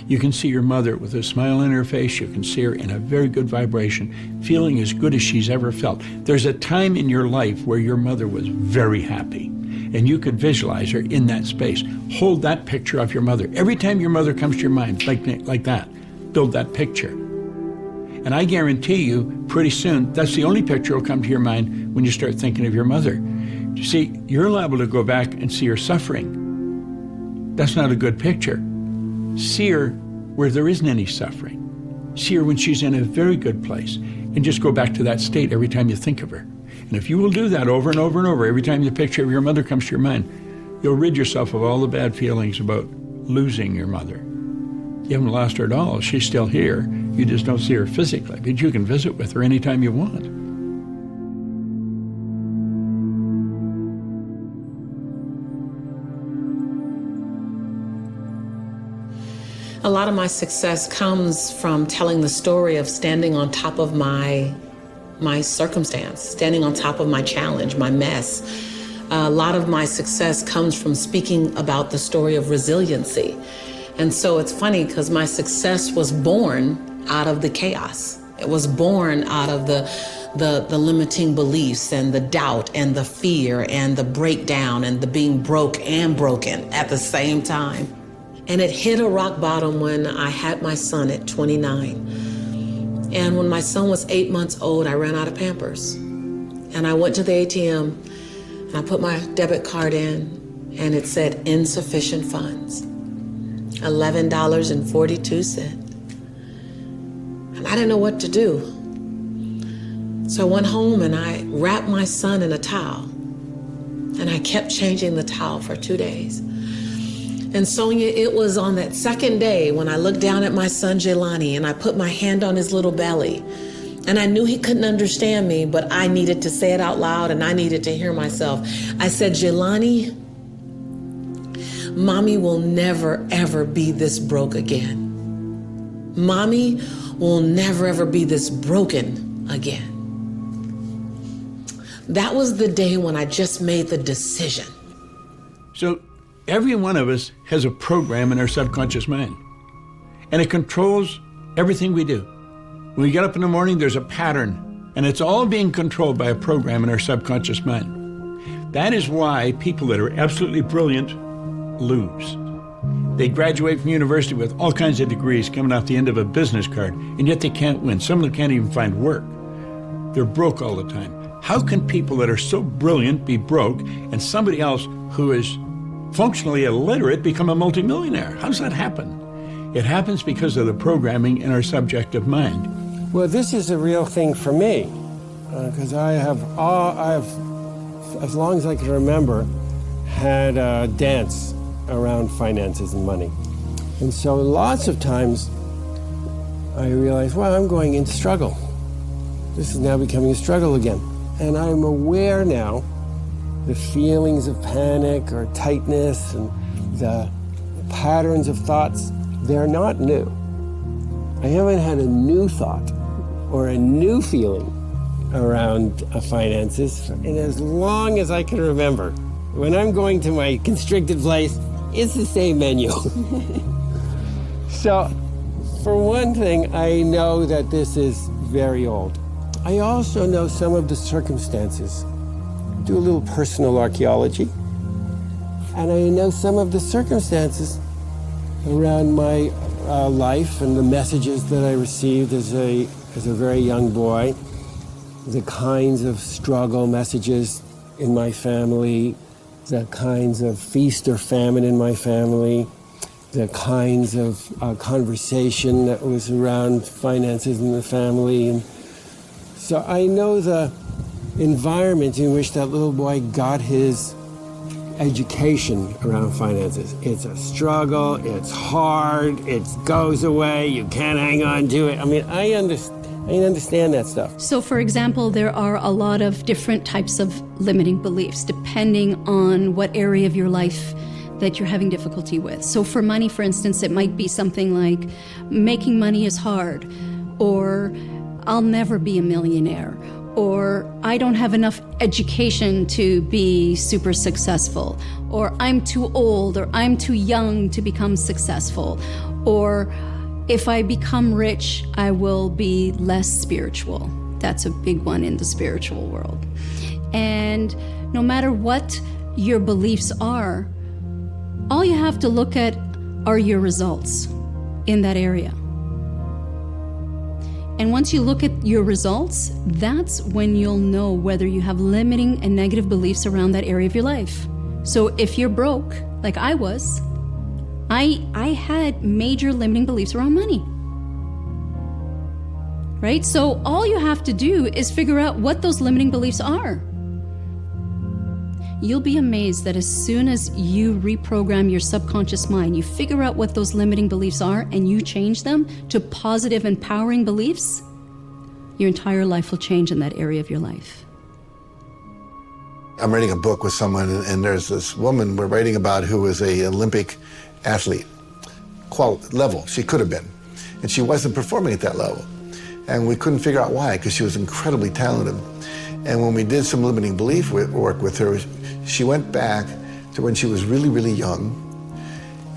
Speaker 11: You can see your mother with a smile on her face. You can see her in a very good vibration, feeling as good as she's ever felt. There's a time in your life where your mother was very happy, and you could visualize her in that space. Hold that picture of your mother. Every time your mother comes to your mind, like that, build that picture. And I guarantee you, pretty soon, that's the only picture will come to your mind when you start thinking of your mother. You see, you're liable to go back and see her suffering. That's not a good picture. See her where there isn't any suffering. See her when she's in a very good place, and just go back to that state every time you think of her. And if you will do that over and over and over, every time the picture of your mother comes to your mind, you'll rid yourself of all the bad feelings about losing your mother. You haven't lost her at all. She's still here. You just don't see her physically, but you can visit with her anytime you want.
Speaker 8: A lot of my success comes from telling the story of standing on top of my circumstance, standing on top of my challenge, my mess. A lot of my success comes from speaking about the story of resiliency. And so it's funny because my success was born out of the chaos. It was born out of the limiting beliefs and the doubt and the fear and the breakdown and the being broke and broken at the same time. And it hit a rock bottom when I had my son at 29. And when my son was 8 months old, I ran out of Pampers. And I went to the ATM and I put my debit card in and it said insufficient funds, $11.42. And I didn't know what to do. So I went home and I wrapped my son in a towel and I kept changing the towel for 2 days. And Sonia, it was on that second day when I looked down at my son, Jelani, and I put my hand on his little belly. And I knew he couldn't understand me, but I needed to say it out loud and I needed to hear myself. I said, Jelani, Mommy will never, ever be this broke again. Mommy will never, ever be this broken again. That was the day when I just made the decision.
Speaker 11: So every one of us has a program in our subconscious mind, and it controls everything we do. When we get up in the morning, there's a pattern, and it's all being controlled by a program in our subconscious mind. That is why people that are absolutely brilliant lose. They graduate from university with all kinds of degrees coming out the end of a business card, and yet they can't win. Some of them can't even find work. They're broke all the time. How can people that are so brilliant be broke, and somebody else who is functionally illiterate become a multimillionaire? How does that happen? It happens because of the programming in our subjective mind.
Speaker 9: Well, this is a real thing for me, because I have, as long as I can remember, had a dance around finances and money. And so lots of times I realize, well, I'm going into struggle. This is now becoming a struggle again. And I'm aware now the feelings of panic or tightness and the patterns of thoughts, they're not new. I haven't had a new thought or a new feeling around finances in as long as I can remember. When I'm going to my constricted place, it's the same menu. So For one thing, I know that this is very old. I also know some of the circumstances. Do a little personal archaeology. And I know some of the circumstances around my life and the messages that I received as a very young boy, the kinds of struggle messages in my family, the kinds of feast or famine in my family, the kinds of conversation that was around finances in the family. And so I know the environment in which that little boy got his education around finances. It's a struggle, it's hard, it goes away, you can't hang on to it. I mean, I understand that stuff.
Speaker 1: So, for example, there are a lot of different types of limiting beliefs depending on what area of your life that you're having difficulty with. So for money, for instance, it might be something like making money is hard, or I'll never be a millionaire, or I don't have enough education to be super successful, or I'm too old, or I'm too young to become successful, or if I become rich, I will be less spiritual. That's a big one in the spiritual world. And no matter what your beliefs are, all you have to look at are your results in that area. And once you look at your results, that's when you'll know whether you have limiting and negative beliefs around that area of your life. So if you're broke, like I was, I had major limiting beliefs around money. Right? So all you have to do is figure out what those limiting beliefs are. You'll be amazed that as soon as you reprogram your subconscious mind, you figure out what those limiting beliefs are and you change them to positive, empowering beliefs, your entire life will change in that area of your life.
Speaker 12: I'm writing a book with someone, and there's this woman we're writing about who was an Olympic athlete, level. She could have been. And she wasn't performing at that level. And we couldn't figure out why, because she was incredibly talented. And when we did some limiting belief work with her, she went back to when she was really, really young,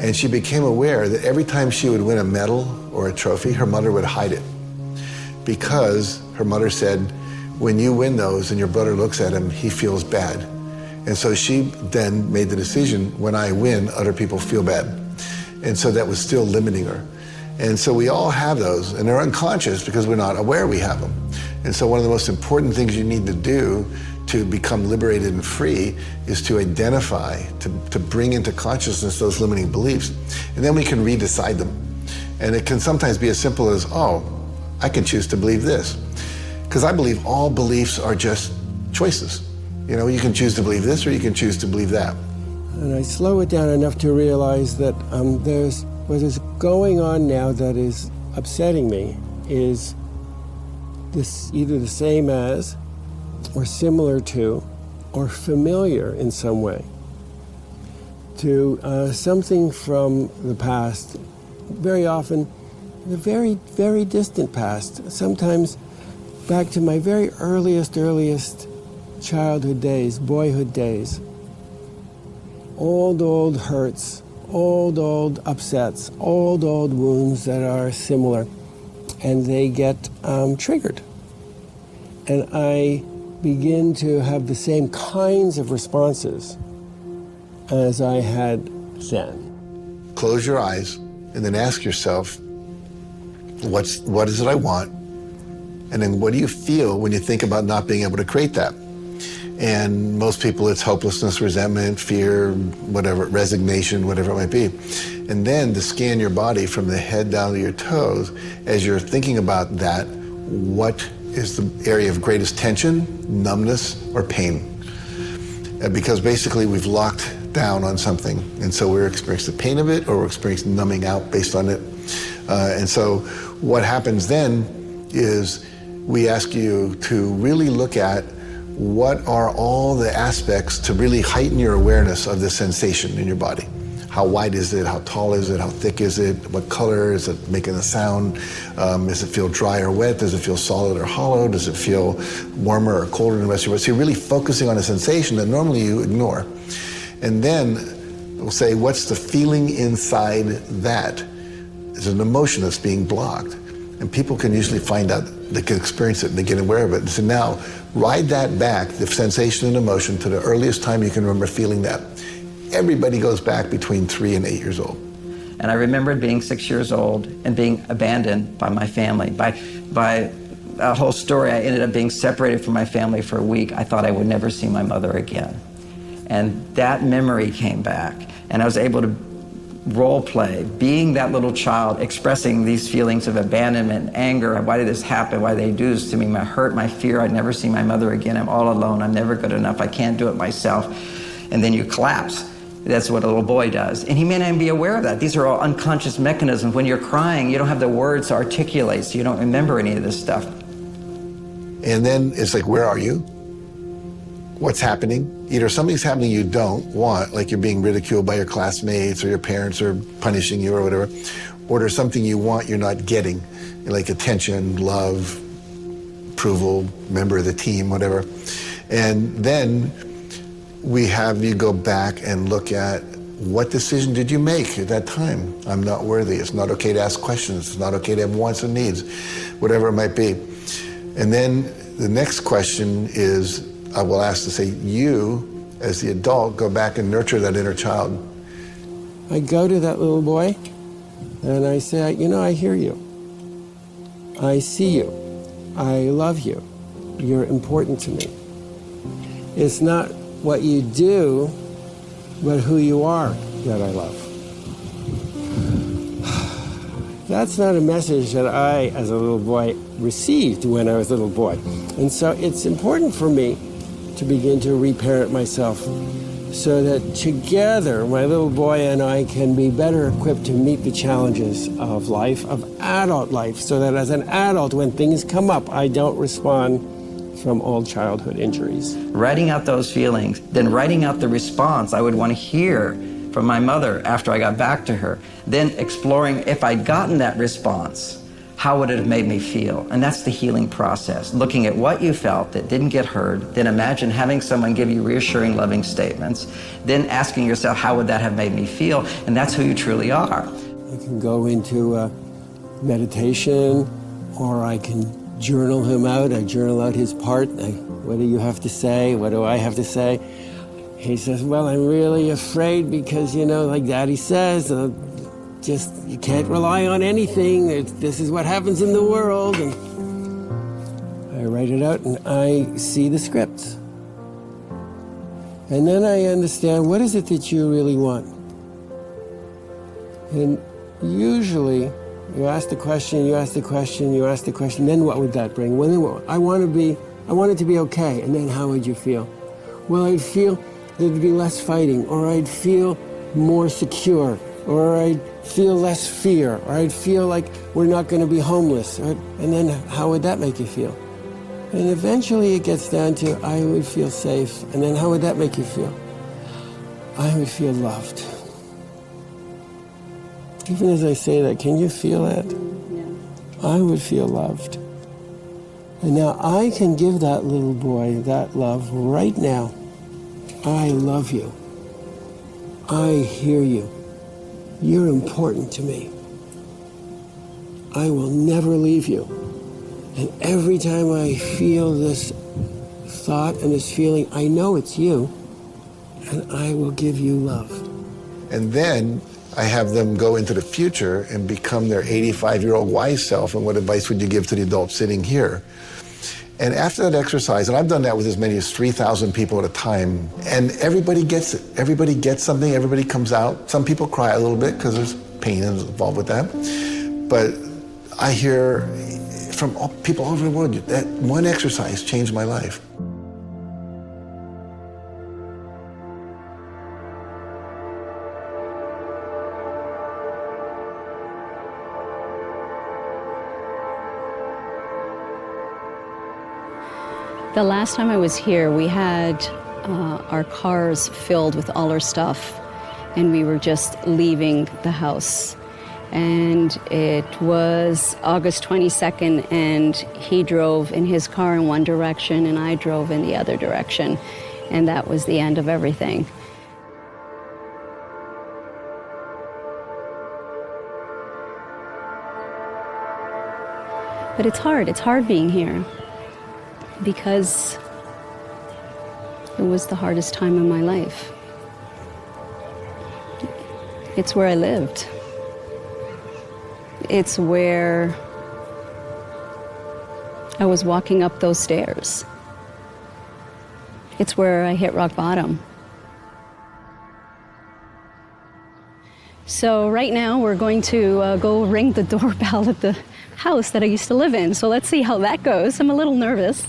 Speaker 12: and she became aware that every time she would win a medal or a trophy, her mother would hide it. Because her mother said, when you win those and your brother looks at him, he feels bad. And so she then made the decision, when I win, other people feel bad. And so that was still limiting her. And so we all have those, and they're unconscious because we're not aware we have them. And so one of the most important things you need to do to become liberated and free is to identify, to bring into consciousness those limiting beliefs. And then we can redecide them. And it can sometimes be as simple as, oh, I can choose to believe this. Because I believe all beliefs are just choices. You know, you can choose to believe this or you can choose to believe that.
Speaker 9: And I slow it down enough to realize that what is going on now that is upsetting me is this either the same as, or similar to, or familiar in some way to something from the past, very often the very, very distant past, sometimes back to my very earliest childhood days, boyhood days. Old hurts, old upsets, old wounds that are similar, and they get triggered. And I begin to have the same kinds of responses as I had then.
Speaker 12: Close your eyes and then ask yourself, what is it I want? And then what do you feel when you think about not being able to create that? And most people, it's hopelessness, resentment, fear, whatever, resignation, whatever it might be. And then to scan your body from the head down to your toes, as you're thinking about that, what is the area of greatest tension, numbness, or pain? Because basically we've locked down on something. And so we're experiencing the pain of it, or we're experiencing numbing out based on it. And so what happens then is we ask you to really look at what are all the aspects to really heighten your awareness of the sensation in your body. How wide is it? How tall is it? How thick is it? What color is it making a sound? Does it feel dry or wet? Does it feel solid or hollow? Does it feel warmer or colder than the rest of your body? So you're really focusing on a sensation that normally you ignore. And then we'll say, what's the feeling inside that? It's an emotion that's being blocked. And people can usually find out, they can experience it and they get aware of it. And so now, ride that back, the sensation and emotion, to the earliest time you can remember feeling that. Everybody goes back between 3 and 8 years old.
Speaker 7: And I remembered being 6 years old and being abandoned by my family. By a whole story, I ended up being separated from my family for a week. I thought I would never see my mother again. And that memory came back, and I was able to role play, being that little child, expressing these feelings of abandonment, anger. Why did this happen? Why did they do this to me? My hurt, my fear, I'd never see my mother again. I'm all alone. I'm never good enough. I can't do it myself. And then you collapse. That's what a little boy does. And he may not even be aware of that. These are all unconscious mechanisms. When you're crying, you don't have the words to articulate, so you don't remember any of this stuff.
Speaker 12: And then it's like, where are you? What's happening? Either something's happening you don't want, like you're being ridiculed by your classmates or your parents are punishing you or whatever, or there's something you want you're not getting, like attention, love, approval, member of the team, whatever. And then we have you go back and look at what decision did you make at that time? I'm not worthy. It's not okay to ask questions. It's not okay to have wants and needs, whatever it might be. And then the next question is, I will ask to say, you, as the adult, go back and nurture that inner child.
Speaker 9: I go to that little boy and I say, you know, I hear you. I see you. I love you. You're important to me. It's not what you do, but who you are that I love. That's not a message that I, as a little boy, received when I was a little boy. And so it's important for me to begin to reparent myself so that together, my little boy and I can be better equipped to meet the challenges of life, of adult life, so that as an adult, when things come up, I don't respond from old childhood injuries.
Speaker 7: Writing out those feelings, then writing out the response I would want to hear from my mother after I got back to her, then exploring if I'd gotten that response, how would it have made me feel? And that's the healing process. Looking at what you felt that didn't get heard, then imagine having someone give you reassuring, loving statements, then asking yourself, how would that have made me feel? And that's who you truly are.
Speaker 9: I can go into meditation, or I can journal him out. I journal out his part. What do you have to say? What do I have to say? He says, well, I'm really afraid because, you know, like Daddy says, just you can't rely on anything. This is what happens in the world. And I write it out and I see the script. And then I understand, what is it that you really want? And usually you ask the question, you ask the question, you ask the question, then what would that bring? I want it to be okay, and then how would you feel? Well, I'd feel there'd be less fighting, or I'd feel more secure, or I'd feel less fear, or I'd feel like we're not going to be homeless. Right? And then how would that make you feel? And eventually it gets down to, I would feel safe. And then how would that make you feel? I would feel loved. Even as I say that, can you feel that? Yeah. I would feel loved. And now I can give that little boy that love right now. I love you. I hear you. You're important to me. I will never leave you. And every time I feel this thought and this feeling, I know it's you, and I will give you love.
Speaker 12: And then I have them go into the future and become their 85-year-old wise self. And what advice would you give to the adults sitting here? And after that exercise, and I've done that with as many as 3,000 people at a time, and everybody gets it. Everybody gets something, everybody comes out. Some people cry a little bit because there's pain involved with that. But I hear from people all over the world, that one exercise changed my life.
Speaker 1: The last time I was here, we had our cars filled with all our stuff, and we were just leaving the house. And it was August 22nd, and he drove in his car in one direction, and I drove in the other direction. And that was the end of everything. But it's hard being here because it was the hardest time in my life. It's where I lived. It's where I was walking up those stairs. It's where I hit rock bottom. So right now we're going to go ring the doorbell at the house that I used to live in. So let's see how that goes. I'm a little nervous.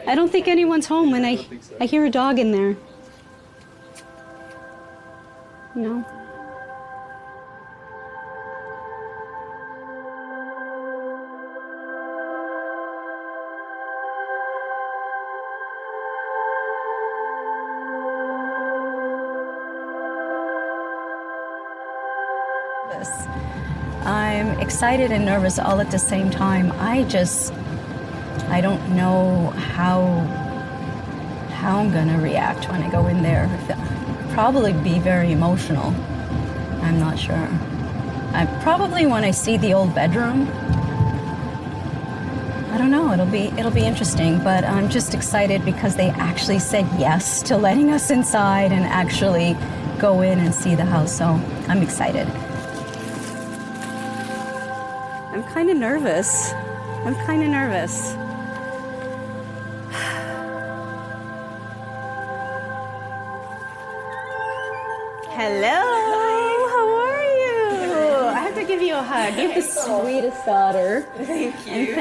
Speaker 1: I don't think anyone's home when I hear a dog in there. No. I'm excited and nervous all at the same time. I don't know how I'm gonna react when I go in there. Probably be very emotional. I'm not sure. Probably when I see the old bedroom. I don't know, it'll be interesting, but I'm just excited because they actually said yes to letting us inside and actually go in and see the house, so I'm excited. I'm kind of nervous. Hello, how are you? I have to give you a hug. You're the sweetest daughter.
Speaker 10: Thank you.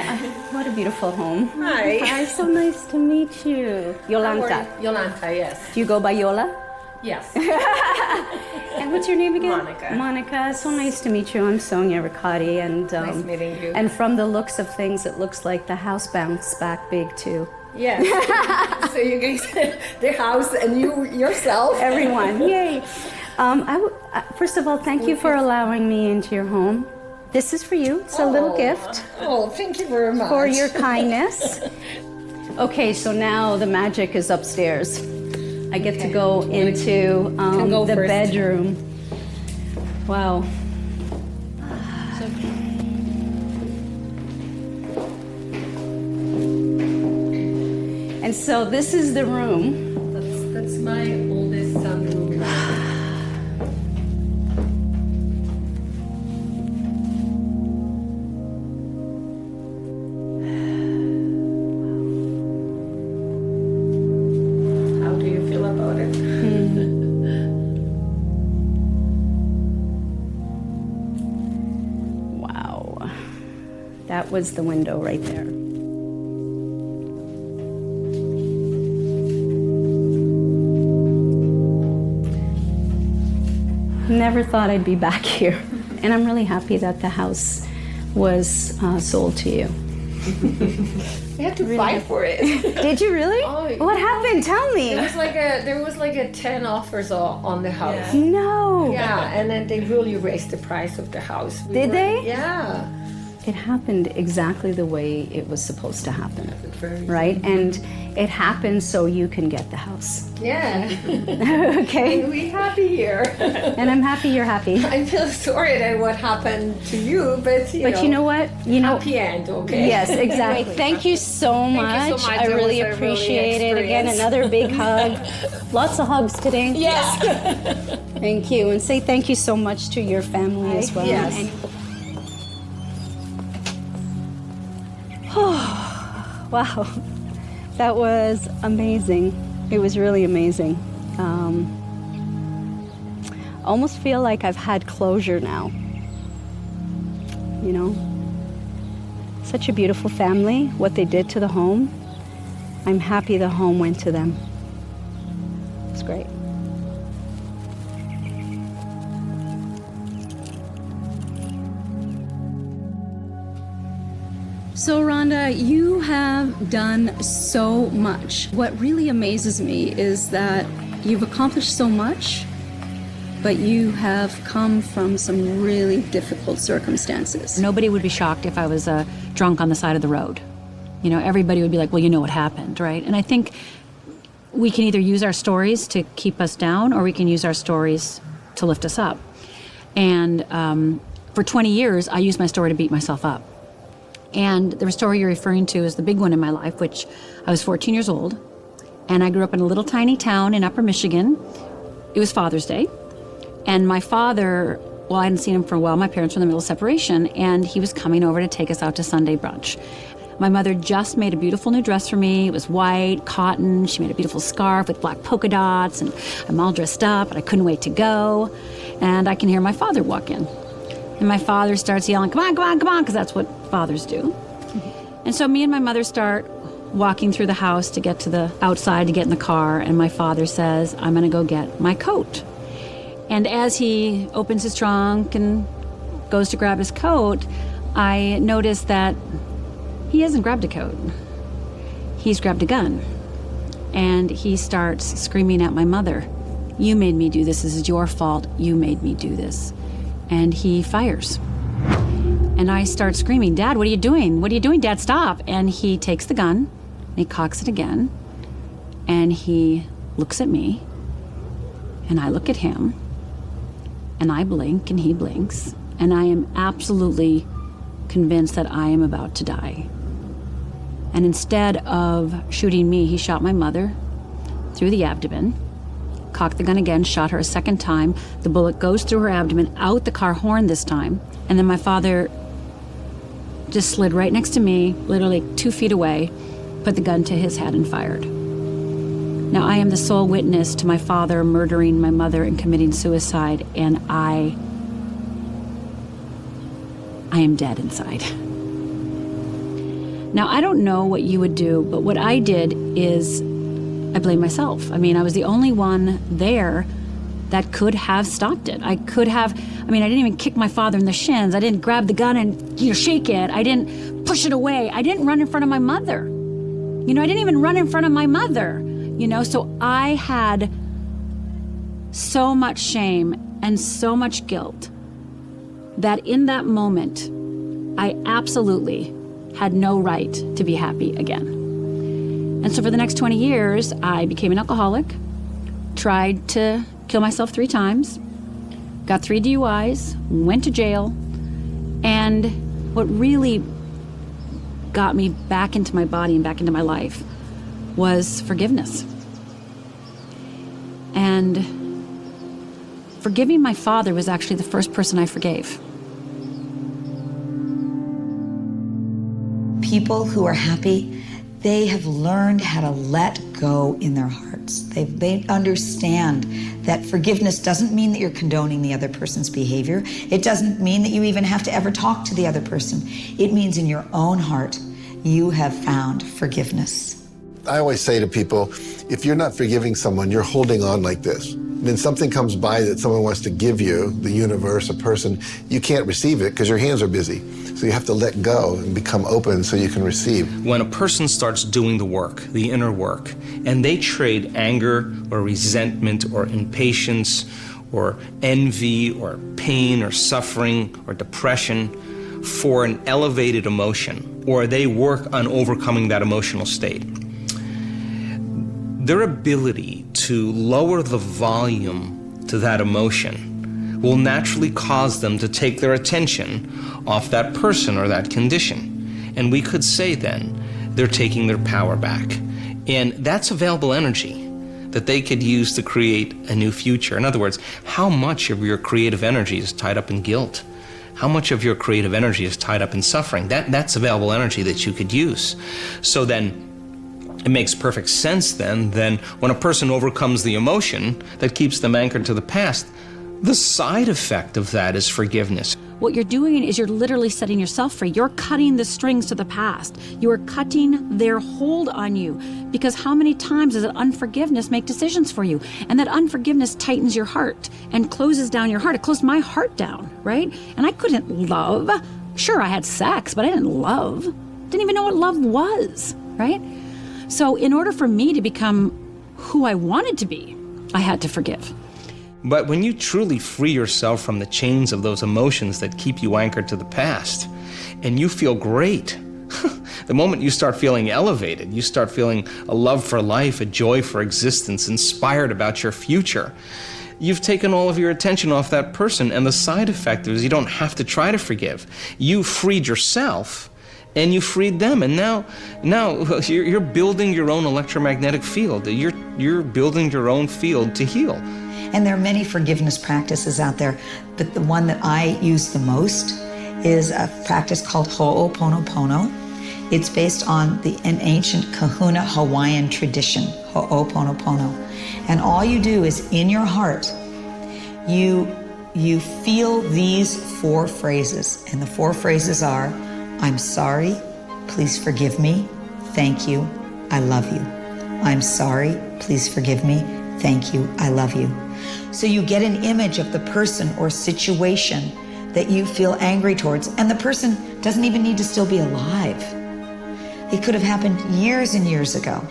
Speaker 1: What a beautiful home.
Speaker 10: Hi.
Speaker 1: Hi, so nice to meet you. Yolanta.
Speaker 10: Yolanta, yes.
Speaker 1: Do you go by Yola?
Speaker 10: Yes.
Speaker 1: And what's your name again?
Speaker 10: Monica.
Speaker 1: Monica, so nice to meet you. I'm Sonia Ricotta, and
Speaker 10: Nice meeting you.
Speaker 1: And from the looks of things, it looks like the house bounced back big too.
Speaker 10: Yes. So you guys, the house and you yourself.
Speaker 1: Everyone, yay. First of all, thank you for allowing me into your home. This is for you. It's a little gift.
Speaker 10: Oh, thank you very much.
Speaker 1: For your kindness. Okay, so now the magic is upstairs. I get to go into the
Speaker 10: first.
Speaker 1: bedroom. Wow. And so this is the room.
Speaker 10: That's my oldest son's room. How do you feel about it?
Speaker 1: Wow. That was the window right there. Never thought I'd be back here. And I'm really happy that the house was sold to you.
Speaker 10: We had to fight for it.
Speaker 1: Did you really?
Speaker 10: Oh,
Speaker 1: what happened? Tell me.
Speaker 10: There was like a 10 offers on the house.
Speaker 1: No.
Speaker 10: Yeah, and then they really raised the price of the house.
Speaker 1: Did they?
Speaker 10: Yeah.
Speaker 1: It happened exactly the way it was supposed to happen,
Speaker 10: Very
Speaker 1: right? And it happened so you can get the house.
Speaker 10: Yeah.
Speaker 1: Okay.
Speaker 10: And we're happy here.
Speaker 1: And I'm happy you're happy.
Speaker 10: I feel sorry that what happened to you, but
Speaker 1: you know what?
Speaker 10: Happy end, okay?
Speaker 1: Yes, exactly. Thank you so much.
Speaker 10: Thank you so much.
Speaker 1: I
Speaker 10: It
Speaker 1: really
Speaker 10: was a
Speaker 1: appreciate it. Again,
Speaker 10: experience.
Speaker 1: another big hug. Lots of hugs today.
Speaker 10: Yes.
Speaker 1: Thank you. And say thank you so much to your family as well.
Speaker 10: Yes.
Speaker 1: Wow. That was amazing. It was really amazing. Almost feel like I've had closure now. You know? Such a beautiful family, what they did to the home. I'm happy the home went to them. It's great. So Rhonda, you have done so much. What really amazes me is that you've accomplished so much, but you have come from some really difficult circumstances.
Speaker 14: Nobody would be shocked if I was drunk on the side of the road. You know, everybody would be like, well, you know what happened, right? And I think we can either use our stories to keep us down, or we can use our stories to lift us up. And for 20 years, I used my story to beat myself up. And the story you're referring to is the big one in my life, which I was 14 years old, and I grew up in a little tiny town in Upper Michigan. It was Father's Day, and my father, well, I hadn't seen him for a while. My parents were in the middle of separation, and he was coming over to take us out to Sunday brunch. My mother just made a beautiful new dress for me. It was white, cotton. She made a beautiful scarf with black polka dots, and I'm all dressed up, and I couldn't wait to go. And I can hear my father walk in. And my father starts yelling, come on, come on, come on, because that's what fathers do. And so me and my mother start walking through the house to get to the outside to get in the car, and my father says, I'm going to go get my coat. And as he opens his trunk and goes to grab his coat, I notice that he hasn't grabbed a coat. He's grabbed a gun. And he starts screaming at my mother, you made me do this. This is your fault. You made me do this. And he fires. And I start screaming, Dad, what are you doing? What are you doing, Dad? Stop. And he takes the gun, and he cocks it again, and he looks at me, and I look at him, and I blink, and he blinks, and I am absolutely convinced that I am about to die. And instead of shooting me, he shot my mother through the abdomen, cocked the gun again, shot her a second time. The bullet goes through her abdomen, out the car horn this time, and then my father just slid right next to me, literally 2 feet away, put the gun to his head and fired. Now, I am the sole witness to my father murdering my mother and committing suicide, and I am dead inside. Now, I don't know what you would do, but what I did is I blame myself. I mean, I was the only one there that could have stopped it. I didn't even kick my father in the shins. I didn't grab the gun and, shake it. I didn't push it away. I didn't run in front of my mother. I didn't even run in front of my mother, so I had so much shame and so much guilt that in that moment, I absolutely had no right to be happy again. And so for the next 20 years, I became an alcoholic, tried to kill myself 3 times, got 3 DUIs, went to jail, and what really got me back into my body and back into my life was forgiveness. And forgiving my father was actually the first person I forgave.
Speaker 22: People who are happy, they have learned how to let go in their hearts. They understand that forgiveness doesn't mean that you're condoning the other person's behavior. It doesn't mean that you even have to ever talk to the other person. It means in your own heart, you have found forgiveness.
Speaker 12: I always say to people, if you're not forgiving someone, you're holding on like this. Then something comes by that someone wants to give you, the universe, a person, you can't receive it because your hands are busy. So you have to let go and become open so you can receive.
Speaker 3: When a person starts doing the work, the inner work, and they trade anger or resentment or impatience or envy or pain or suffering or depression for an elevated emotion, or they work on overcoming that emotional state, their ability to lower the volume to that emotion will naturally cause them to take their attention off that person or that condition. And we could say then they're taking their power back. And that's available energy that they could use to create a new future. In other words, how much of your creative energy is tied up in guilt? How much of your creative energy is tied up in suffering? That's available energy that you could use. So then it makes perfect sense then when a person overcomes the emotion that keeps them anchored to the past, the side effect of that is forgiveness.
Speaker 14: What you're doing is you're literally setting yourself free. You're cutting the strings to the past. You are cutting their hold on you. Because how many times does that unforgiveness make decisions for you? And that unforgiveness tightens your heart and closes down your heart. It closed my heart down, right? And I couldn't love. Sure, I had sex, but I didn't love. Didn't even know what love was, right? So in order for me to become who I wanted to be, I had to forgive.
Speaker 3: But when you truly free yourself from the chains of those emotions that keep you anchored to the past, and you feel great, The moment you start feeling elevated, you start feeling a love for life, a joy for existence, inspired about your future, you've taken all of your attention off that person, and the side effect is you don't have to try to forgive. You freed yourself, and you freed them, and now you're building your own electromagnetic field. You're building your own field to heal.
Speaker 22: And there are many forgiveness practices out there, but the one that I use the most is a practice called Ho'oponopono. It's based on an ancient Kahuna Hawaiian tradition, Ho'oponopono. And all you do is, in your heart, you feel these 4 phrases. And the 4 phrases are, I'm sorry, please forgive me, thank you, I love you. I'm sorry, please forgive me, thank you, I love you. So you get an image of the person or situation that you feel angry towards, and the person doesn't even need to still be alive. It could have happened years and years ago.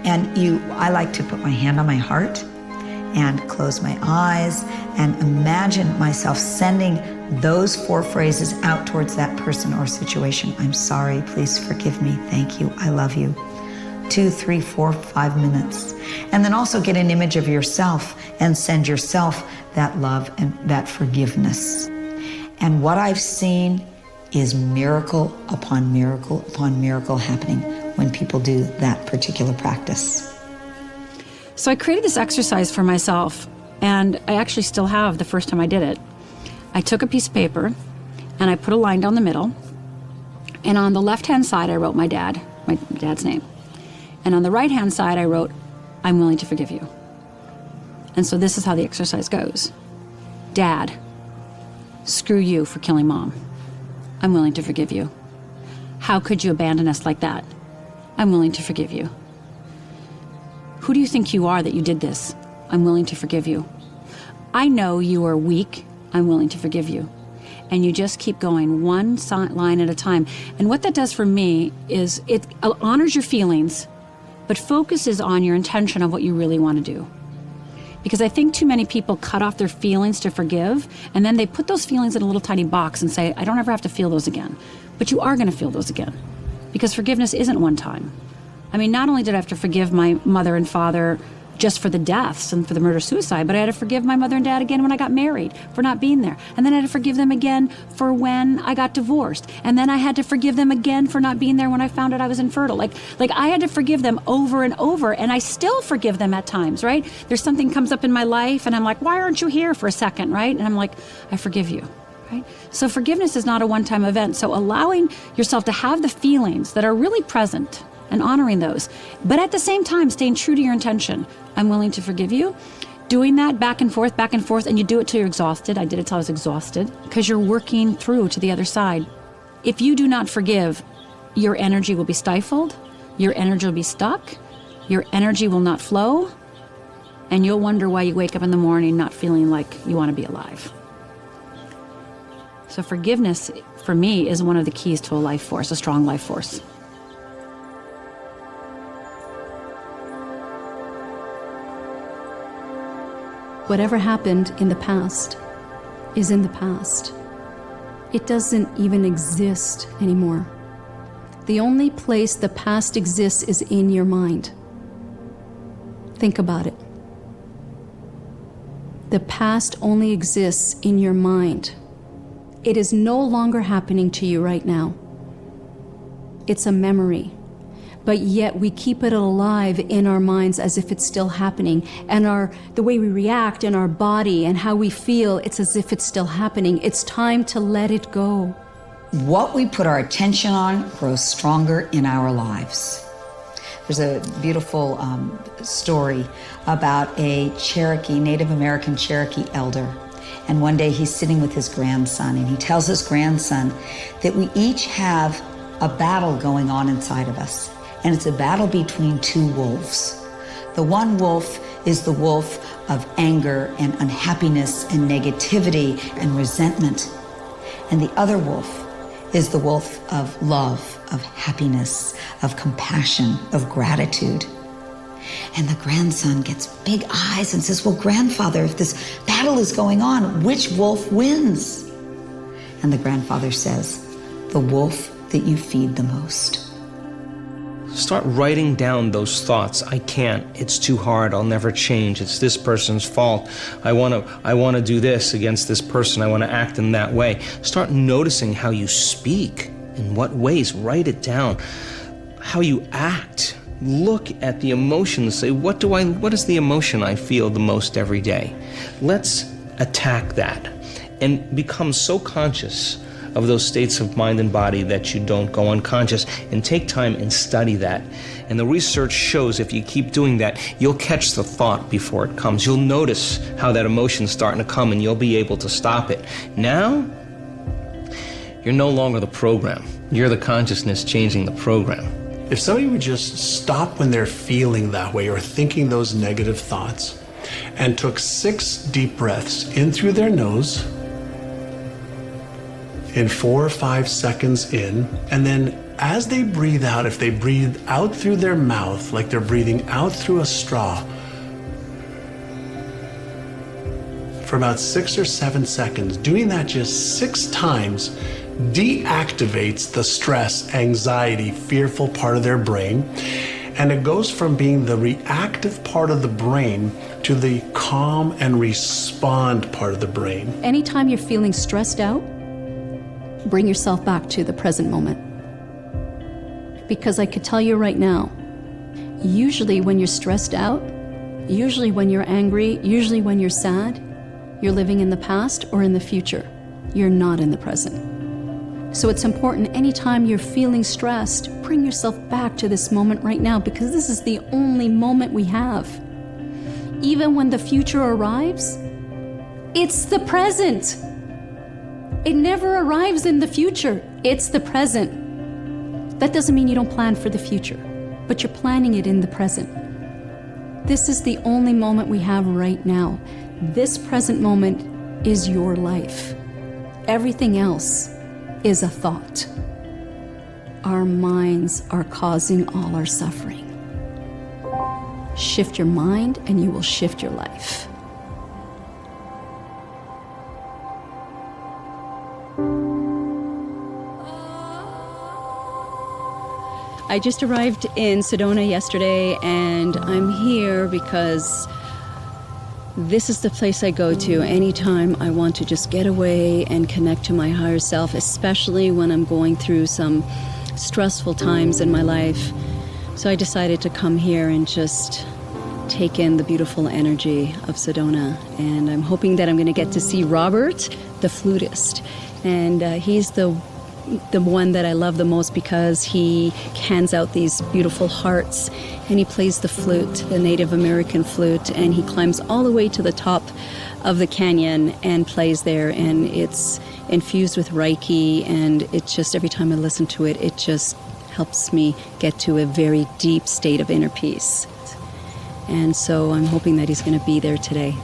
Speaker 22: And I like to put my hand on my heart and close my eyes and imagine myself sending those 4 phrases out towards that person or situation. I'm sorry, please forgive me, thank you, I love you. 2, 3, 4, 5 minutes. And then also get an image of yourself and send yourself that love and that forgiveness. And what I've seen is miracle upon miracle upon miracle happening when people do that particular practice.
Speaker 14: So I created this exercise for myself, and I actually still have the first time I did it. I took a piece of paper and I put a line down the middle, and on the left-hand side I wrote my dad's name. And on the right-hand side I wrote, I'm willing to forgive you. And so this is how the exercise goes. Dad, screw you for killing Mom. I'm willing to forgive you. How could you abandon us like that? I'm willing to forgive you. Who do you think you are that you did this? I'm willing to forgive you. I know you are weak. I'm willing to forgive you. And you just keep going one line at a time. And what that does for me is it honors your feelings, but focuses on your intention of what you really want to do. Because I think too many people cut off their feelings to forgive, and then they put those feelings in a little tiny box and say, I don't ever have to feel those again. But you are going to feel those again. Because forgiveness isn't one time. I mean, not only did I have to forgive my mother and father just for the deaths and for the murder-suicide, but I had to forgive my mother and dad again when I got married for not being there. And then I had to forgive them again for when I got divorced. And then I had to forgive them again for not being there when I found out I was infertile. Like I had to forgive them over and over, and I still forgive them at times, right? There's something comes up in my life, and I'm like, why aren't you here for a second, right? And I'm like, I forgive you, right? So forgiveness is not a one-time event. So allowing yourself to have the feelings that are really present and honoring those, but at the same time, staying true to your intention. I'm willing to forgive you. Doing that back and forth, and you do it till you're exhausted. I did it till I was exhausted, because you're working through to the other side. If you do not forgive, your energy will be stifled, your energy will be stuck, your energy will not flow, and you'll wonder why you wake up in the morning not feeling like you want to be alive. So forgiveness, for me, is one of the keys to a life force, a strong life force.
Speaker 1: Whatever happened in the past is in the past. It doesn't even exist anymore. The only place the past exists is in your mind. Think about it. The past only exists in your mind. It is no longer happening to you right now. It's a memory. But yet we keep it alive in our minds as if it's still happening. And the way we react in our body and how we feel, it's as if it's still happening. It's time to let it go.
Speaker 22: What we put our attention on grows stronger in our lives. There's a beautiful story about a Cherokee, Native American Cherokee elder. And one day he's sitting with his grandson, and he tells his grandson that we each have a battle going on inside of us. And it's a battle between 2 wolves. The one wolf is the wolf of anger and unhappiness and negativity and resentment. And the other wolf is the wolf of love, of happiness, of compassion, of gratitude. And the grandson gets big eyes and says, well, grandfather, if this battle is going on, which wolf wins? And the grandfather says, the wolf that you feed the most.
Speaker 3: Start writing down those thoughts. I can't. It's too hard. I'll never change. It's this person's fault. I want to do this against this person. I want to act in that way. Start noticing how you speak. In what ways? Write it down. How you act. Look at the emotions. Say, what is the emotion I feel the most every day? Let's attack that and become so conscious of those states of mind and body that you don't go unconscious, and take time and study that. And the research shows if you keep doing that, you'll catch the thought before it comes. You'll notice how that emotion's starting to come, and you'll be able to stop it. Now, you're no longer the program. You're the consciousness changing the program.
Speaker 2: If somebody would just stop when they're feeling that way or thinking those negative thoughts and took 6 deep breaths in through their nose, in 4 or 5 seconds in, and then as they breathe out, if they breathe out through their mouth like they're breathing out through a straw for about 6 or 7 seconds, doing that just 6 times deactivates the stress, anxiety, fearful part of their brain, and it goes from being the reactive part of the brain to the calm and respond part of the brain.
Speaker 1: Anytime you're feeling stressed out, bring yourself back to the present moment. Because I could tell you right now, usually when you're stressed out, usually when you're angry, usually when you're sad, you're living in the past or in the future. You're not in the present. So it's important anytime you're feeling stressed, bring yourself back to this moment right now, because this is the only moment we have. Even when the future arrives, it's the present. It never arrives in the future. It's the present. That doesn't mean you don't plan for the future, but you're planning it in the present. This is the only moment we have right now. This present moment is your life. Everything else is a thought. Our minds are causing all our suffering. Shift your mind and you will shift your life. I just arrived in Sedona yesterday, and I'm here because this is the place I go to anytime I want to just get away and connect to my higher self, especially when I'm going through some stressful times in my life. So I decided to come here and just take in the beautiful energy of Sedona. And I'm hoping that I'm going to get to see Robert, the flutist. And he's the one that I love the most because he hands out these beautiful hearts, and he plays the flute, the Native American flute, and he climbs all the way to the top of the canyon and plays there, and it's infused with Reiki, and it just, every time I listen to it, it just helps me get to a very deep state of inner peace. And so I'm hoping that he's going to be there today.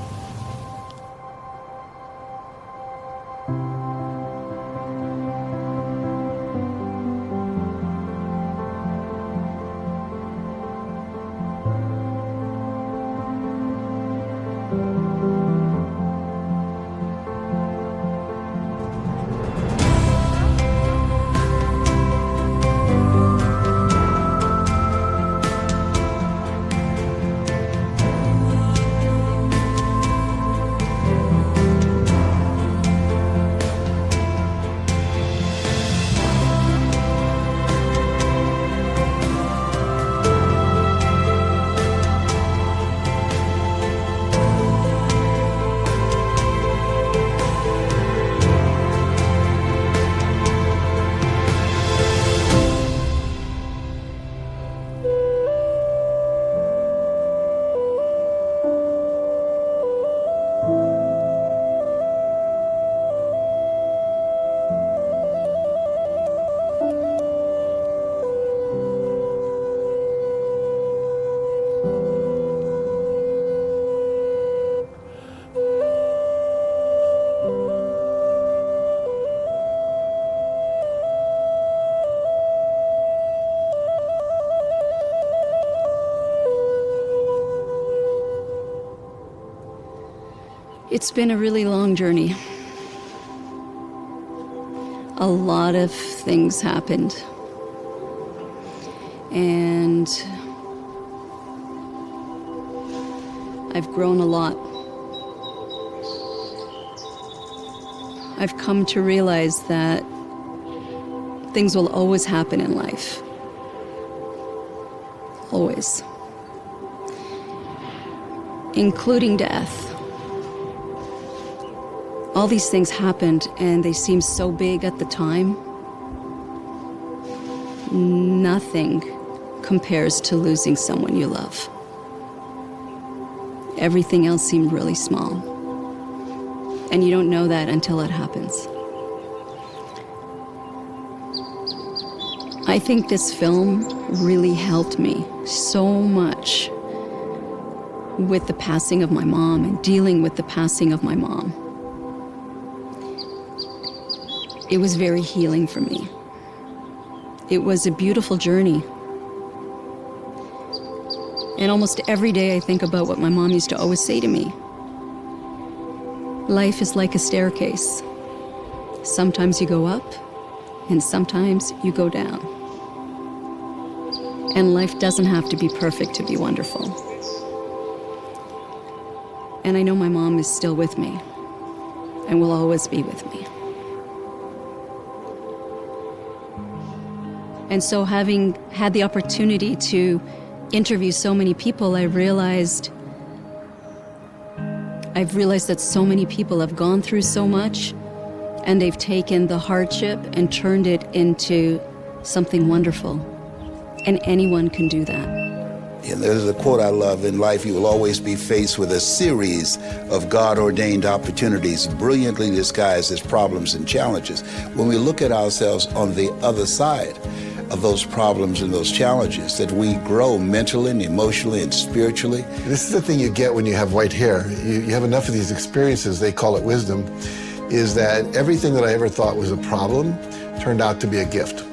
Speaker 1: It's been a really long journey. A lot of things happened.
Speaker 4: And I've grown a lot. I've come to realize that things will always happen in life. Always. Including death. All these things happened and they seemed so big at the time. Nothing compares to losing someone you love. Everything else seemed really small. And you don't know that until it happens. I think this film really helped me so much with the passing of my mom and dealing with the passing of my mom. It was very healing for me. It was a beautiful journey. And almost every day I think about what my mom used to always say to me. Life is like a staircase. Sometimes you go up, and sometimes you go down. And life doesn't have to be perfect to be wonderful. And I know my mom is still with me, and will always be with me. And so having had the opportunity to interview so many people, I've realized that so many people have gone through so much, and they've taken the hardship and turned it into something wonderful. And anyone can do that.
Speaker 13: And there's a quote I love: in life you will always be faced with a series of God-ordained opportunities brilliantly disguised as problems and challenges. When we look at ourselves on the other side of those problems and those challenges, that we grow mentally and emotionally and spiritually.
Speaker 12: This is the thing you get when you have white hair. You have enough of these experiences, they call it wisdom, is that everything that I ever thought was a problem turned out to be a gift.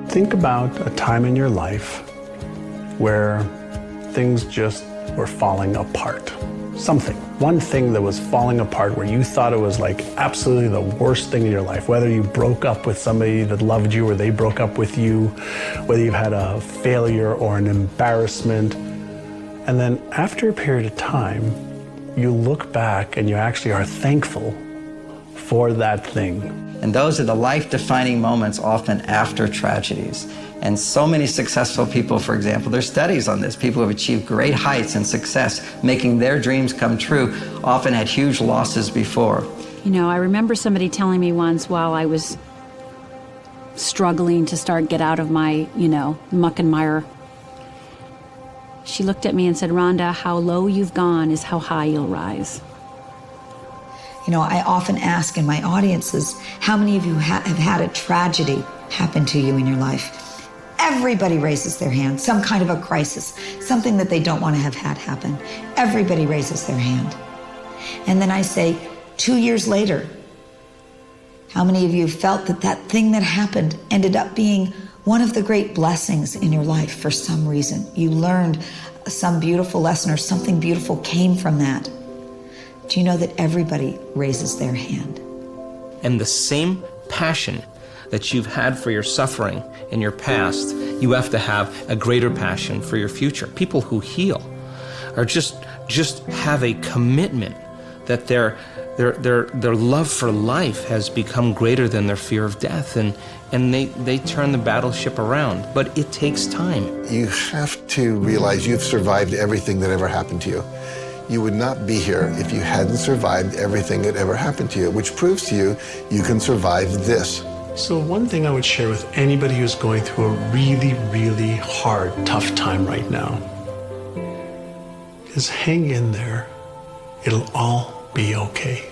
Speaker 2: Think about a time in your life where things just were falling apart. Something, one thing that was falling apart where you thought it was like absolutely the worst thing in your life, whether you broke up with somebody that loved you or they broke up with you, whether you've had a failure or an embarrassment. And then after a period of time, you look back and you actually are thankful for that thing.
Speaker 7: And those are the life-defining moments often after tragedies. And so many successful people, for example, there's studies on this, people who have achieved great heights and success, making their dreams come true, often had huge losses before.
Speaker 14: You know, I remember somebody telling me once while I was struggling to get out of my, muck and mire. She looked at me and said, Rhonda, how low you've gone is how high you'll rise.
Speaker 22: You know, I often ask in my audiences, how many of you have had a tragedy happen to you in your life? Everybody raises their hand, some kind of a crisis, something that they don't want to have had happen. Everybody raises their hand. And then I say, 2 years later, how many of you felt that that thing that happened ended up being one of the great blessings in your life for some reason? You learned some beautiful lesson or something beautiful came from that. Do you know that everybody raises their hand?
Speaker 3: And the same passion that you've had for your suffering in your past, you have to have a greater passion for your future. People who heal are just have a commitment that their love for life has become greater than their fear of death, and they turn the battleship around. But it takes time.
Speaker 12: You have to realize you've survived everything that ever happened to you. You would not be here if you hadn't survived everything that ever happened to you, which proves to you you can survive this.
Speaker 2: So one thing I would share with anybody who's going through a really, really hard, tough time right now is hang in there. It'll all be okay.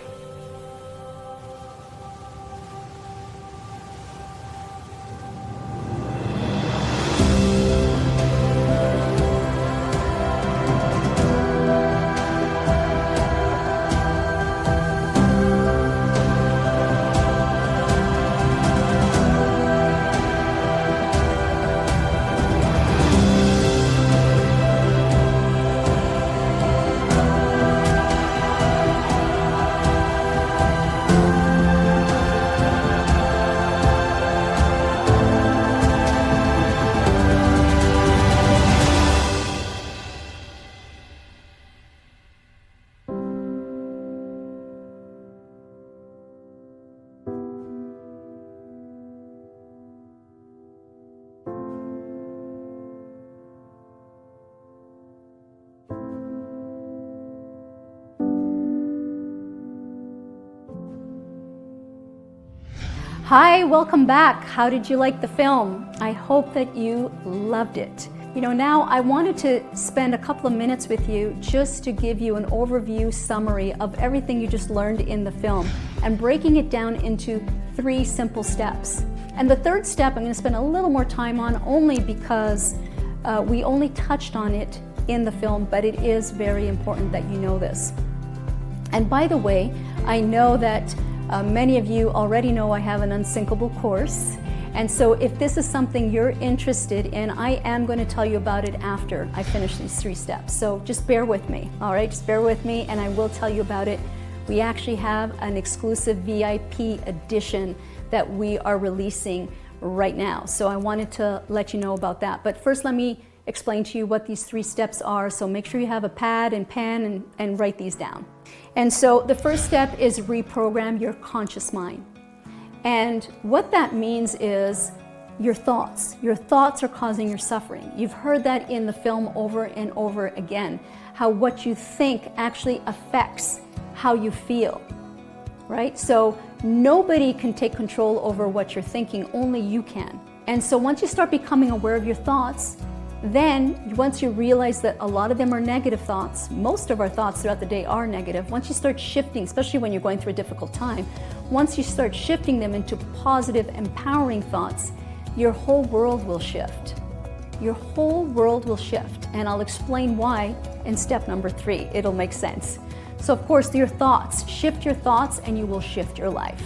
Speaker 1: Hi, welcome back. How did you like the film? I hope that you loved it. You know, now I wanted to spend a couple of minutes with you just to give you an overview summary of everything you just learned in the film and breaking it down into 3 simple steps. And the third step I'm going to spend a little more time on only because we only touched on it in the film, but it is very important that you know this. And by the way, I know that many of you already know I have an unsinkable course. And so if this is something you're interested in, I am going to tell you about it after I finish these 3 steps. So just bear with me, all right? Just bear with me and I will tell you about it. We actually have an exclusive VIP edition that we are releasing right now. So I wanted to let you know about that. But first let me explain to you what these 3 steps are. So make sure you have a pad and pen and write these down. And so the first step is reprogram your conscious mind. And what that means is your thoughts. Your thoughts are causing your suffering. You've heard that in the film over and over again, how what you think actually affects how you feel, right? So nobody can take control over what you're thinking, only you can. And so once you start becoming aware of your thoughts, then once you realize that a lot of them are negative thoughts, most of our thoughts throughout the day are negative, once you start shifting, especially when you're going through a difficult time, once you start shifting them into positive, empowering thoughts, your whole world will shift. Your whole world will shift. And I'll explain why in step number 3. It'll make sense. So of course, your thoughts, shift your thoughts and you will shift your life.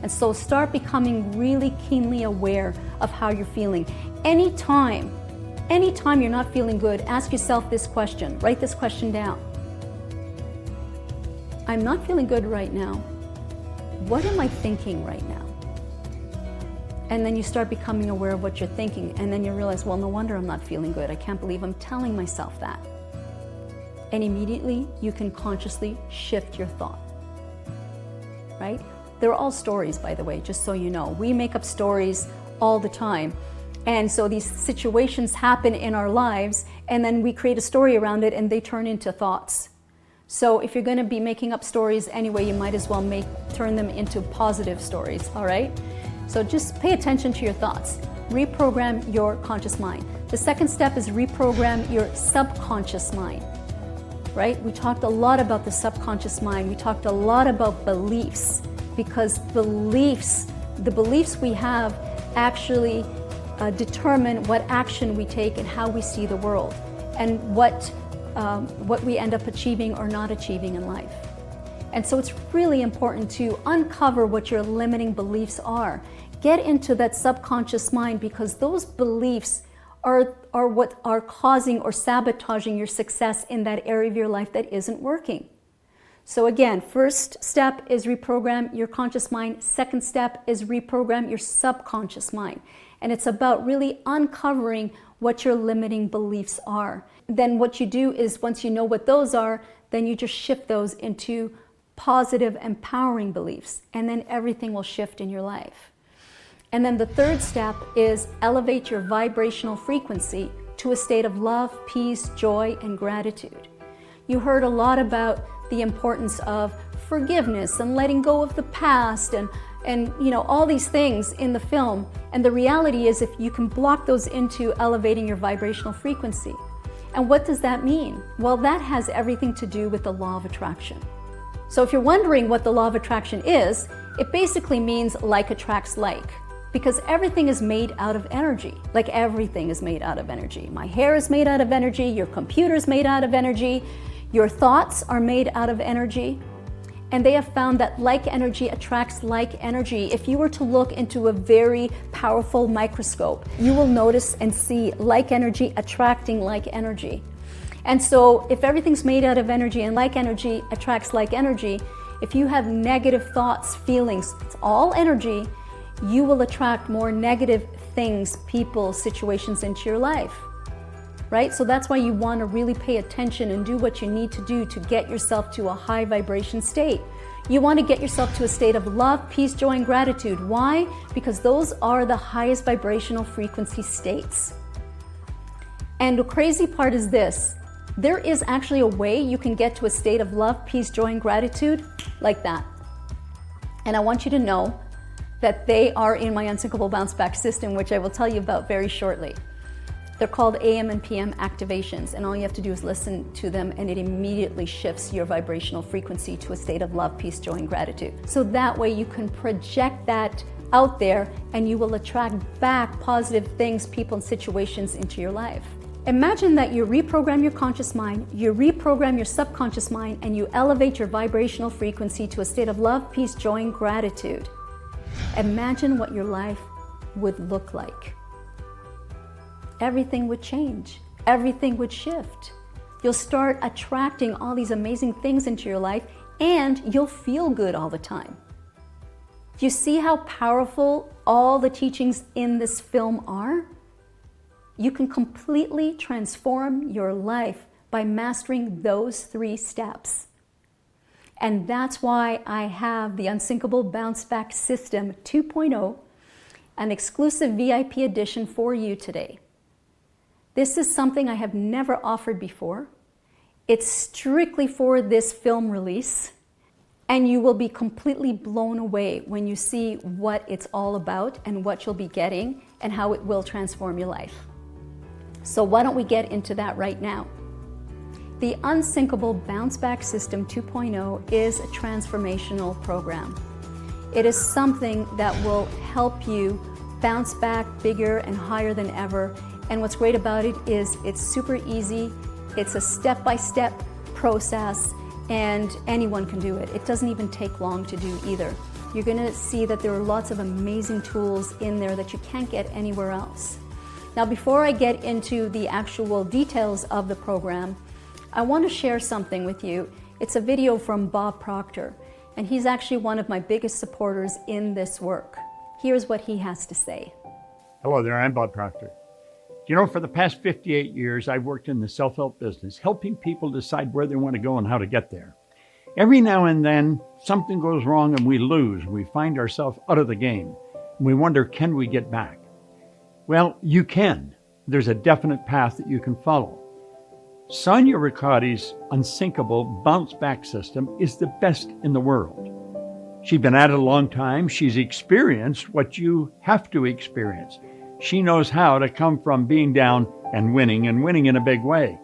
Speaker 1: And so start becoming really keenly aware of how you're feeling. Anytime you're not feeling good, ask yourself this question. Write this question down. I'm not feeling good right now. What am I thinking right now? And then you start becoming aware of what you're thinking, and then you realize, well, no wonder I'm not feeling good. I can't believe I'm telling myself that. And immediately you can consciously shift your thought, right? They're all stories, by the way, just so you know. We make up stories all the time. And so these situations happen in our lives, and then we create a story around it, and they turn into thoughts. So if you're going to be making up stories anyway, you might as well turn them into positive stories, all right? So just pay attention to your thoughts. Reprogram your conscious mind. The second step is reprogram your subconscious mind, right? We talked a lot about the subconscious mind. We talked a lot about beliefs, because the beliefs we have actually determine what action we take and how we see the world, and what we end up achieving or not achieving in life. And so it's really important to uncover what your limiting beliefs are. Get into that subconscious mind, because those beliefs are what are causing or sabotaging your success in that area of your life that isn't working. So again, first step is reprogram your conscious mind. Second step is reprogram your subconscious mind. And it's about really uncovering what your limiting beliefs are. Then what you do is, once you know what those are, then you just shift those into positive, empowering beliefs. And then everything will shift in your life. And then the third step is elevate your vibrational frequency to a state of love, peace, joy, and gratitude. You heard a lot about the importance of forgiveness and letting go of the past and you know, all these things in the film. And the reality is, if you can block those into elevating your vibrational frequency. And what does that mean? Well, that has everything to do with the law of attraction. So if you're wondering what the law of attraction is, it basically means like attracts like. Because everything is made out of energy. Like everything is made out of energy. My hair is made out of energy, your computer is made out of energy, your thoughts are made out of energy. And they have found that like energy attracts like energy. If you were to look into a very powerful microscope, you will notice and see like energy attracting like energy. And so if everything's made out of energy and like energy attracts like energy, if you have negative thoughts, feelings, it's all energy, you will attract more negative things, people, situations into your life. Right? So that's why you want to really pay attention and do what you need to do to get yourself to a high vibration state. You want to get yourself to a state of love, peace, joy, and gratitude. Why? Because those are the highest vibrational frequency states. And the crazy part is this. There is actually a way you can get to a state of love, peace, joy, and gratitude like that. And I want you to know that they are in my Unsinkable Bounce Back system, which I will tell you about very shortly. They're called AM and PM activations, and all you have to do is listen to them, and it immediately shifts your vibrational frequency to a state of love, peace, joy, and gratitude. So that way you can project that out there, and you will attract back positive things, people, and situations into your life. Imagine that you reprogram your conscious mind, you reprogram your subconscious mind, and you elevate your vibrational frequency to a state of love, peace, joy, and gratitude. Imagine what your life would look like. Everything would change. Everything would shift. You'll start attracting all these amazing things into your life, and you'll feel good all the time. Do you see how powerful all the teachings in this film are? You can completely transform your life by mastering those 3 steps. And that's why I have the Unsinkable Bounce Back System 2.0, an exclusive VIP edition for you today. This is something I have never offered before. It's strictly for this film release, and you will be completely blown away when you see what it's all about and what you'll be getting and how it will transform your life. So why don't we get into that right now? The Unsinkable Bounce Back System 2.0 is a transformational program. It is something that will help you bounce back bigger and higher than ever. And what's great about it is it's super easy. It's a step-by-step process, and anyone can do it. It doesn't even take long to do either. You're gonna see that there are lots of amazing tools in there that you can't get anywhere else. Now, before I get into the actual details of the program, I want to share something with you. It's a video from Bob Proctor, and he's actually one of my biggest supporters in this work. Here's what he has to say.
Speaker 11: Hello there, I'm Bob Proctor. You know, for the past 58 years, I've worked in the self-help business, helping people decide where they want to go and how to get there. Every now and then, something goes wrong and we lose. We find ourselves out of the game. And we wonder, can we get back? Well, you can. There's a definite path that you can follow. Sonia Ricotti's Unsinkable Bounce Back System is the best in the world. She's been at it a long time. She's experienced what you have to experience. She knows how to come from being down and winning in a big way.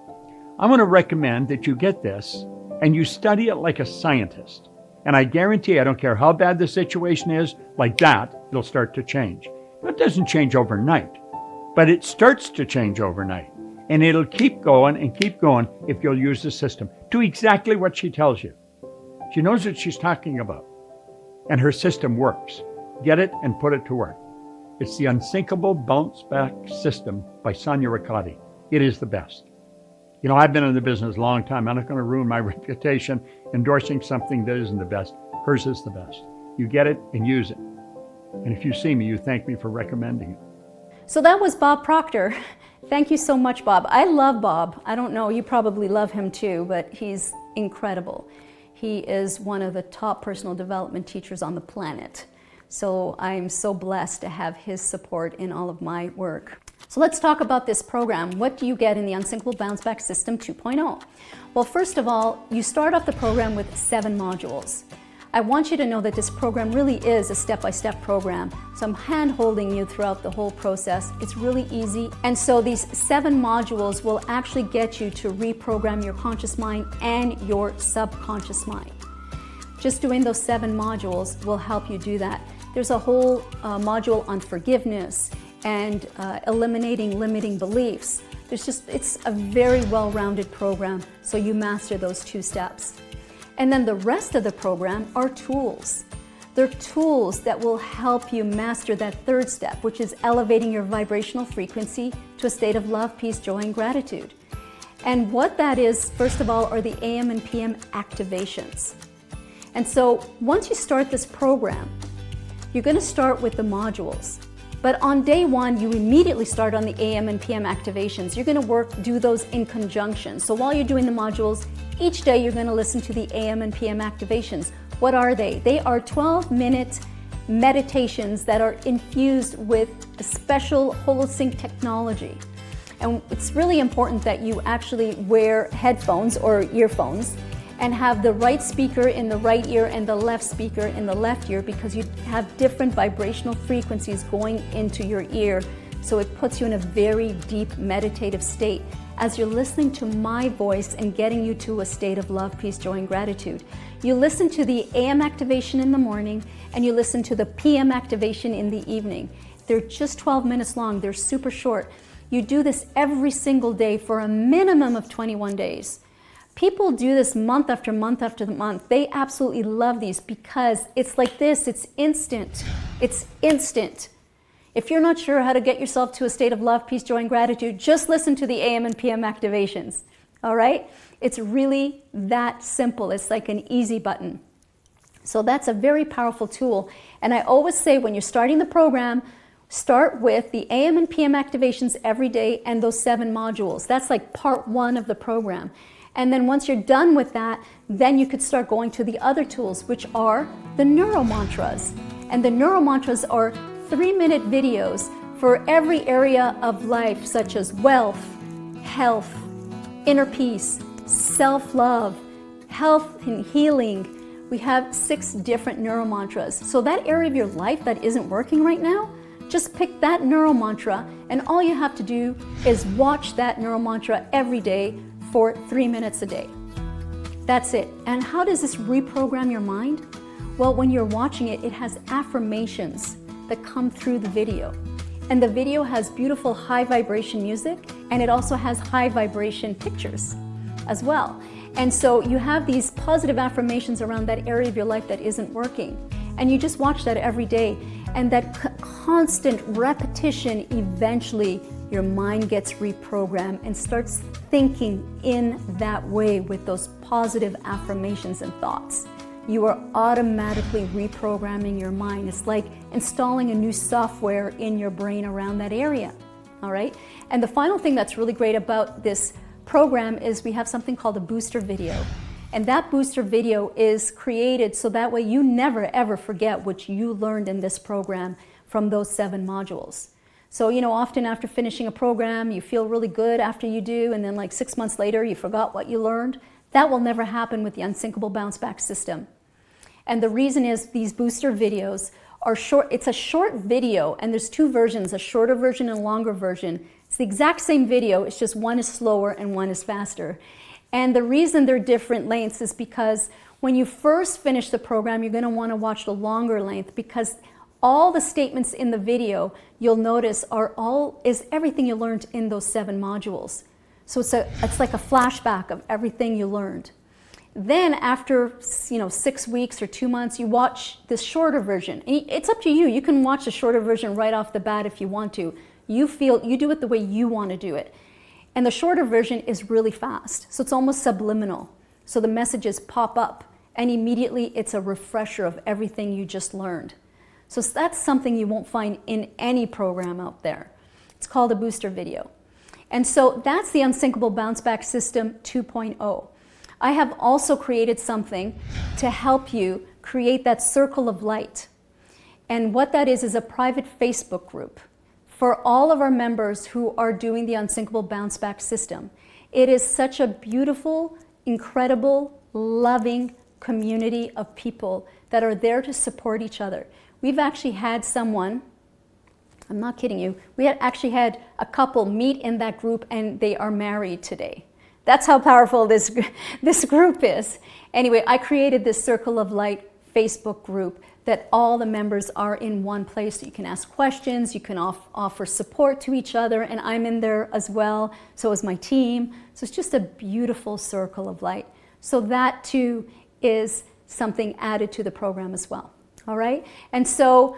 Speaker 11: I'm going to recommend that you get this and you study it like a scientist. And I guarantee, I don't care how bad the situation is, like that, it'll start to change. It doesn't change overnight, but it starts to change overnight. And it'll keep going if you'll use the system. Do exactly what she tells you. She knows what she's talking about. And her system works. Get it and put it to work. It's the Unsinkable Bounce Back System by Sonia Ricotti. It is the best. You know, I've been in the business a long time. I'm not going to ruin my reputation endorsing something that isn't the best. Hers is the best. You get it and use it. And if you see me, you thank me for recommending it.
Speaker 1: So that was Bob Proctor. Thank you so much, Bob. I love Bob. I don't know, you probably love him too, but he's incredible. He is one of the top personal development teachers on the planet. So I'm so blessed to have his support in all of my work. So let's talk about this program. What do you get in the Unsinkable Bounce Back System 2.0? Well, first of all, you start off the program with 7 modules. I want you to know that this program really is a step-by-step program. So I'm hand-holding you throughout the whole process. It's really easy. And so these 7 modules will actually get you to reprogram your conscious mind and your subconscious mind. Just doing those 7 modules will help you do that. There's a whole module on forgiveness and eliminating limiting beliefs. It's a very well-rounded program, so you master those 2 steps. And then the rest of the program are tools. They're tools that will help you master that 3rd step, which is elevating your vibrational frequency to a state of love, peace, joy, and gratitude. And what that is, first of all, are the AM and PM activations. And so once you start this program, you're going to start with the modules. But on day 1, you immediately start on the AM and PM activations. You're going to do those in conjunction. So while you're doing the modules, each day you're going to listen to the AM and PM activations. What are they? They are 12-minute meditations that are infused with a special holosync technology. And it's really important that you actually wear headphones or earphones and have the right speaker in the right ear and the left speaker in the left ear, because you have different vibrational frequencies going into your ear. So it puts you in a very deep meditative state as you're listening to my voice and getting you to a state of love, peace, joy, and gratitude. You listen to the AM activation in the morning and you listen to the PM activation in the evening. They're just 12 minutes long. They're super short. You do this every single day for a minimum of 21 days. People do this month after month after month. They absolutely love these because it's like this. It's instant. It's instant. If you're not sure how to get yourself to a state of love, peace, joy, and gratitude, just listen to the AM and PM activations. All right? It's really that simple. It's like an easy button. So that's a very powerful tool. And I always say when you're starting the program, start with the AM and PM activations every day and those 7 modules. That's like part 1 of the program. And then once you're done with that, then you could start going to the other tools, which are the neuro mantras. And the neuro mantras are 3-minute videos for every area of life, such as wealth, health, inner peace, self-love, health and healing. We have 6 different neuro mantras. So that area of your life that isn't working right now, just pick that neuro mantra, and all you have to do is watch that neuro mantra every day for 3 minutes a day. That's it. And how does this reprogram your mind? Well, when you're watching it, it has affirmations that come through the video. And the video has beautiful high vibration music, and it also has high vibration pictures as well. And so you have these positive affirmations around that area of your life that isn't working. And you just watch that every day. And that constant repetition, eventually your mind gets reprogrammed and starts thinking in that way with those positive affirmations and thoughts. You are automatically reprogramming your mind. It's like installing a new software in your brain around that area, all right? And the final thing that's really great about this program is we have something called a booster video. And that booster video is created so that way you never ever forget what you learned in this program from those 7 modules. So, you know, often after finishing a program, you feel really good after you do, and then like 6 months later, you forgot what you learned. That will never happen with the Unsinkable Bounce Back system. And the reason is these booster videos are short. It's a short video, and there's 2 versions, a shorter version and a longer version. It's the exact same video, it's just one is slower and one is faster. And the reason they're different lengths is because when you first finish the program, you're going to want to watch the longer length, because all the statements in the video, you'll notice, is everything you learned in those 7 modules. So it's like a flashback of everything you learned. Then after 6 weeks or 2 months, you watch this shorter version. It's up to you. You can watch the shorter version right off the bat if you want to. You do it the way you want to do it. And the shorter version is really fast. So it's almost subliminal. So the messages pop up and immediately it's a refresher of everything you just learned. So that's something you won't find in any program out there. It's called a booster video. And so that's the Unsinkable Bounce Back System 2.0. I have also created something to help you create that circle of light. And what that is a private Facebook group for all of our members who are doing the Unsinkable Bounce Back System. It is such a beautiful, incredible, loving community of people that are there to support each other. We've actually had someone, I'm not kidding you, we actually had a couple meet in that group and they are married today. That's how powerful this group is. Anyway, I created this Circle of Light Facebook group that all the members are in one place. So you can ask questions, you can offer support to each other, and I'm in there as well, so is my team. So it's just a beautiful circle of light. So that too is something added to the program as well, all right? And so,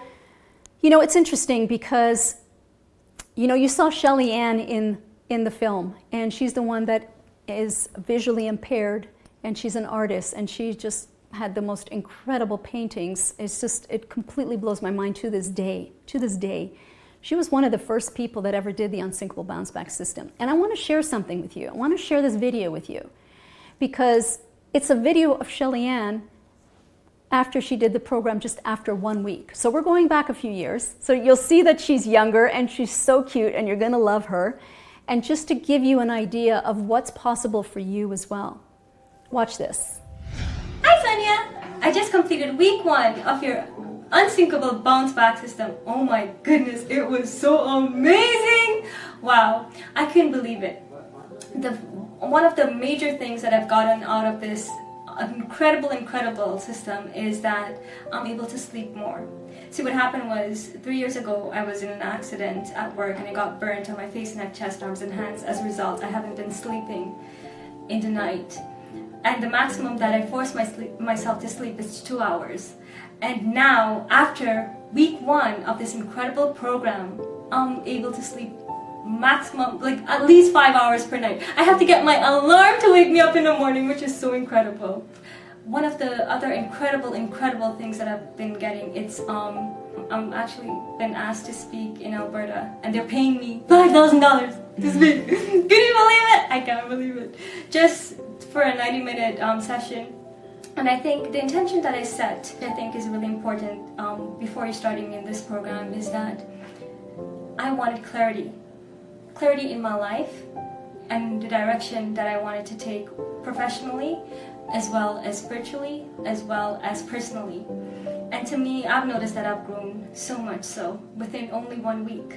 Speaker 1: it's interesting because, you saw Shelly Ann in the film, and she's the one that is visually impaired, and she's an artist, and she just had the most incredible paintings. It completely blows my mind to this day. To this day. She was one of the first people that ever did the Unsinkable Bounce Back System. And I want to share something with you. I want to share this video with you because it's a video of Shelly Ann after she did the program, just after 1 week. So we're going back a few years. So you'll see that she's younger and she's so cute and you're going to love her. And just to give you an idea of what's possible for you as well. Watch this.
Speaker 21: Hi Sonia! I just completed week 1 of your unsinkable bounce back system. Oh my goodness, it was so amazing! Wow, I couldn't believe it. One of the major things that I've gotten out of this incredible system is that I'm able to sleep more. See, what happened was 3 years ago I was in an accident at work and I got burnt on my face, neck, chest, arms and hands. As a result, I haven't been sleeping in the night. And the maximum that I force myself to sleep is 2 hours. And now, after week 1 of this incredible program, I'm able to sleep maximum, like at least 5 hours per night. I have to get my alarm to wake me up in the morning, which is so incredible. One of the other incredible things that I've been getting, it's I'm actually been asked to speak in Alberta, and they're paying me $5,000 to speak. Can you believe it? I can't believe it. Just for a 90-minute session. And I think the intention that I set, I think is really important before you're starting in this program, is that I wanted clarity. Clarity in my life and the direction that I wanted to take professionally, as well as spiritually, as well as personally. And to me, I've noticed that I've grown so much so within only 1 week.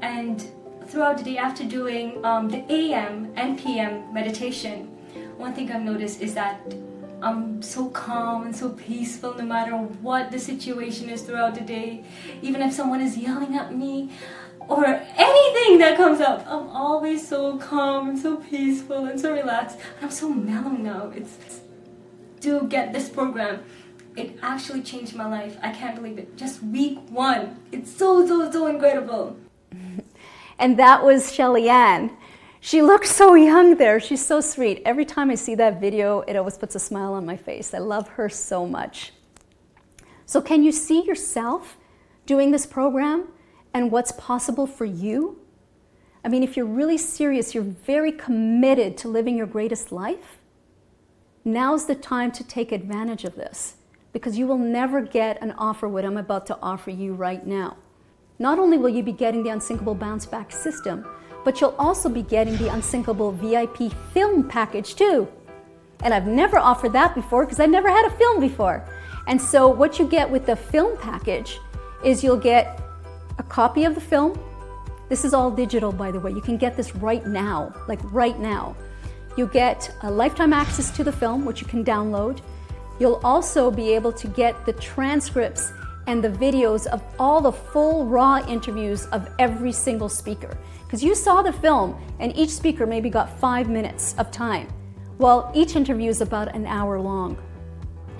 Speaker 21: And throughout the day, after doing the AM and PM meditation, one thing I've noticed is that I'm so calm and so peaceful no matter what the situation is throughout the day. Even if someone is yelling at me or anything that comes up, I'm always so calm and so peaceful and so relaxed. And I'm so mellow now. To get this program, it actually changed my life. I can't believe it. Just week 1. It's so incredible.
Speaker 1: And that was Shelly Ann. She looks so young there. She's so sweet. Every time I see that video, it always puts a smile on my face. I love her so much. So can you see yourself doing this program and what's possible for you? I mean, if you're really serious, you're very committed to living your greatest life, now's the time to take advantage of this, because you will never get an offer what I'm about to offer you right now. Not only will you be getting the Unsinkable Bounce Back system, but you'll also be getting the Unsinkable VIP film package too. And I've never offered that before because I never had a film before. And so what you get with the film package is you'll get a copy of the film. This is all digital, by the way. You can get this right now, like right now. You'll get a lifetime access to the film, which you can download. You'll also be able to get the transcripts and the videos of all the full raw interviews of every single speaker. Because you saw the film and each speaker maybe got 5 minutes of time. Well, each interview is about an hour long.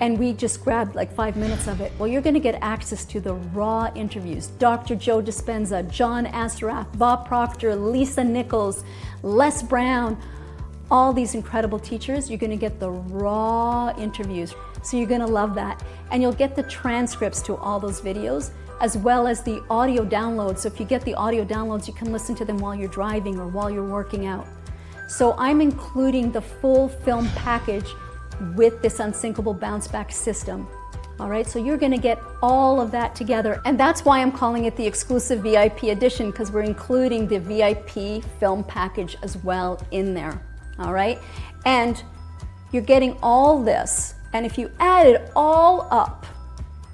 Speaker 1: And we just grabbed like 5 minutes of it. Well, you're gonna get access to the raw interviews. Dr. Joe Dispenza, John Assaraf, Bob Proctor, Lisa Nichols, Les Brown, all these incredible teachers. You're gonna get the raw interviews. So you're gonna love that. And you'll get the transcripts to all those videos, as well as the audio downloads. So if you get the audio downloads, you can listen to them while you're driving or while you're working out. So I'm including the full film package with this Unsinkable Bounce Back system. All right, so you're gonna get all of that together. And that's why I'm calling it the exclusive VIP edition, because we're including the VIP film package as well in there. All right, and you're getting all this. And if you add it all up,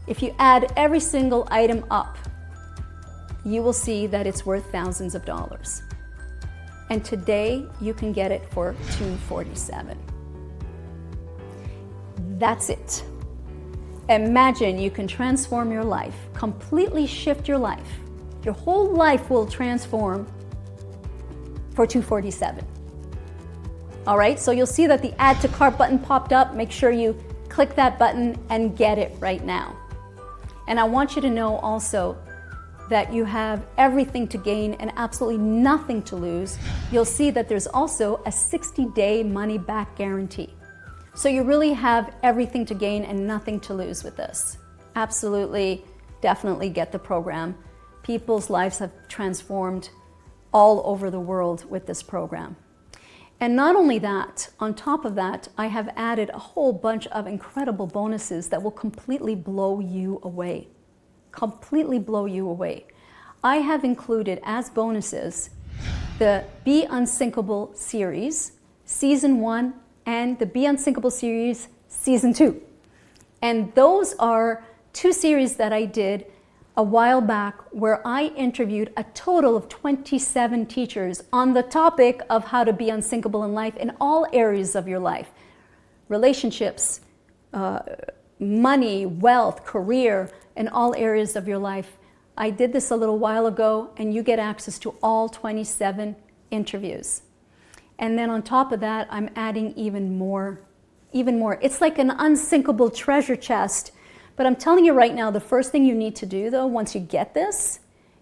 Speaker 1: if you add every single item up, you will see that it's worth thousands of dollars. And today you can get it for $247. That's it. Imagine you can transform your life, completely shift your life. Your whole life will transform for $247. All right, so you'll see that the add to cart button popped up. Make sure you click that button and get it right now. And I want you to know also that you have everything to gain and absolutely nothing to lose. You'll see that there's also a 60-day money-back guarantee. So you really have everything to gain and nothing to lose with this. Absolutely, definitely get the program. People's lives have transformed all over the world with this program. And not only that, on top of that, I have added a whole bunch of incredible bonuses that will completely blow you away. Completely blow you away. I have included as bonuses the Be Unsinkable series, Season 1, and the Be Unsinkable series, Season 2. And those are 2 series that I did a while back where I interviewed a total of 27 teachers on the topic of how to be unsinkable in life in all areas of your life. Relationships, money, wealth, career, in all areas of your life. I did this a little while ago, and you get access to all 27 interviews. And then on top of that, I'm adding even more. It's like an unsinkable treasure chest. But I'm telling you right now, the first thing you need to do, though, once you get this,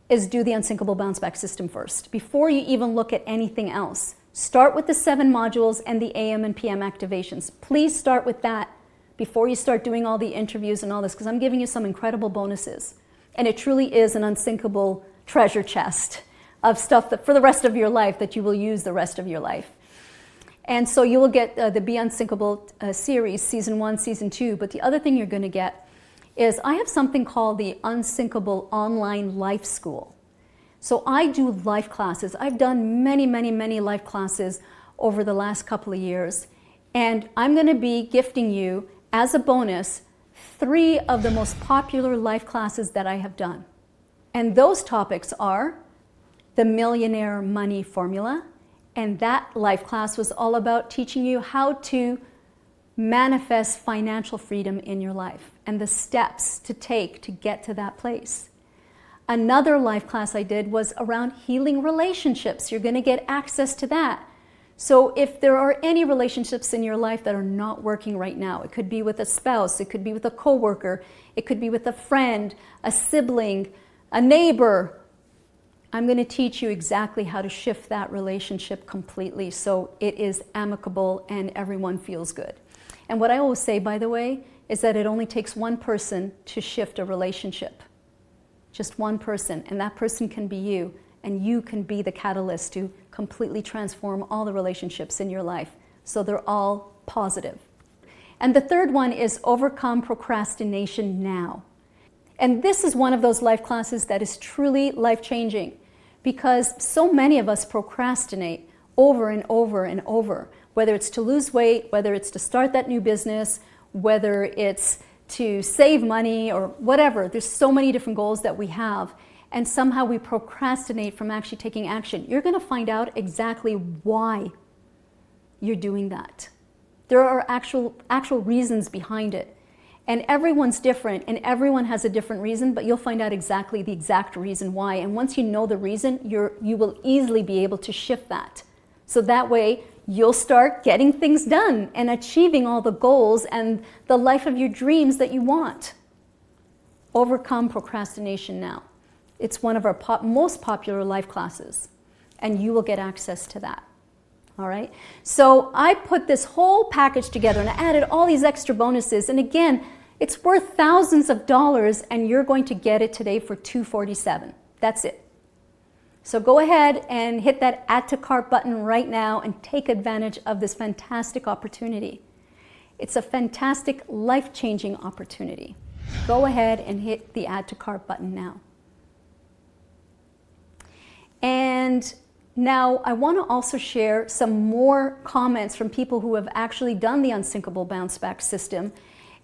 Speaker 1: is do the Unsinkable Bounce Back System first, before you even look at anything else. Start with the 7 modules and the AM and PM activations. Please start with that before you start doing all the interviews and all this, because I'm giving you some incredible bonuses. And it truly is an unsinkable treasure chest of stuff that for the rest of your life that you will use the rest of your life. And so you will get the Be Unsinkable series, Season 1, Season 2. But the other thing you're going to get is I have something called the Unsinkable Online Life School. So I do life classes. I've done many, many, many life classes over the last couple of years. And I'm going to be gifting you, as a bonus, 3 of the most popular life classes that I have done. And those topics are the Millionaire Money Formula. And that life class was all about teaching you how to manifest financial freedom in your life and the steps to take to get to that place. Another life class I did was around healing relationships. You're going to get access to that. So if there are any relationships in your life that are not working right now, it could be with a spouse, it could be with a coworker, it could be with a friend, a sibling, a neighbor, I'm going to teach you exactly how to shift that relationship completely so it is amicable and everyone feels good. And what I always say, by the way, is that it only takes one person to shift a relationship. Just one person, and that person can be you, and you can be the catalyst to completely transform all the relationships in your life so they're all positive. And the third one is Overcome Procrastination Now. And this is one of those life classes that is truly life-changing because so many of us procrastinate over and over and over, whether it's to lose weight, whether it's to start that new business, whether it's to save money or whatever. There's so many different goals that we have, and somehow we procrastinate from actually taking action. You're going to find out exactly why you're doing that. There are actual reasons behind it. And everyone's different, and everyone has a different reason, but you'll find out exactly the exact reason why. And once you know the reason, you will easily be able to shift that. So that way, you'll start getting things done and achieving all the goals and the life of your dreams that you want. Overcome Procrastination Now. It's one of our most popular life classes, and you will get access to that. All right? So I put this whole package together, and I added all these extra bonuses. And again, it's worth thousands of dollars, and you're going to get it today for $247. That's it. So go ahead and hit that Add to Cart button right now and take advantage of this fantastic opportunity. It's a fantastic, life-changing opportunity. Go ahead and hit the Add to Cart button now. And now I want to also share some more comments from people who have actually done the Unsinkable Bounce Back system.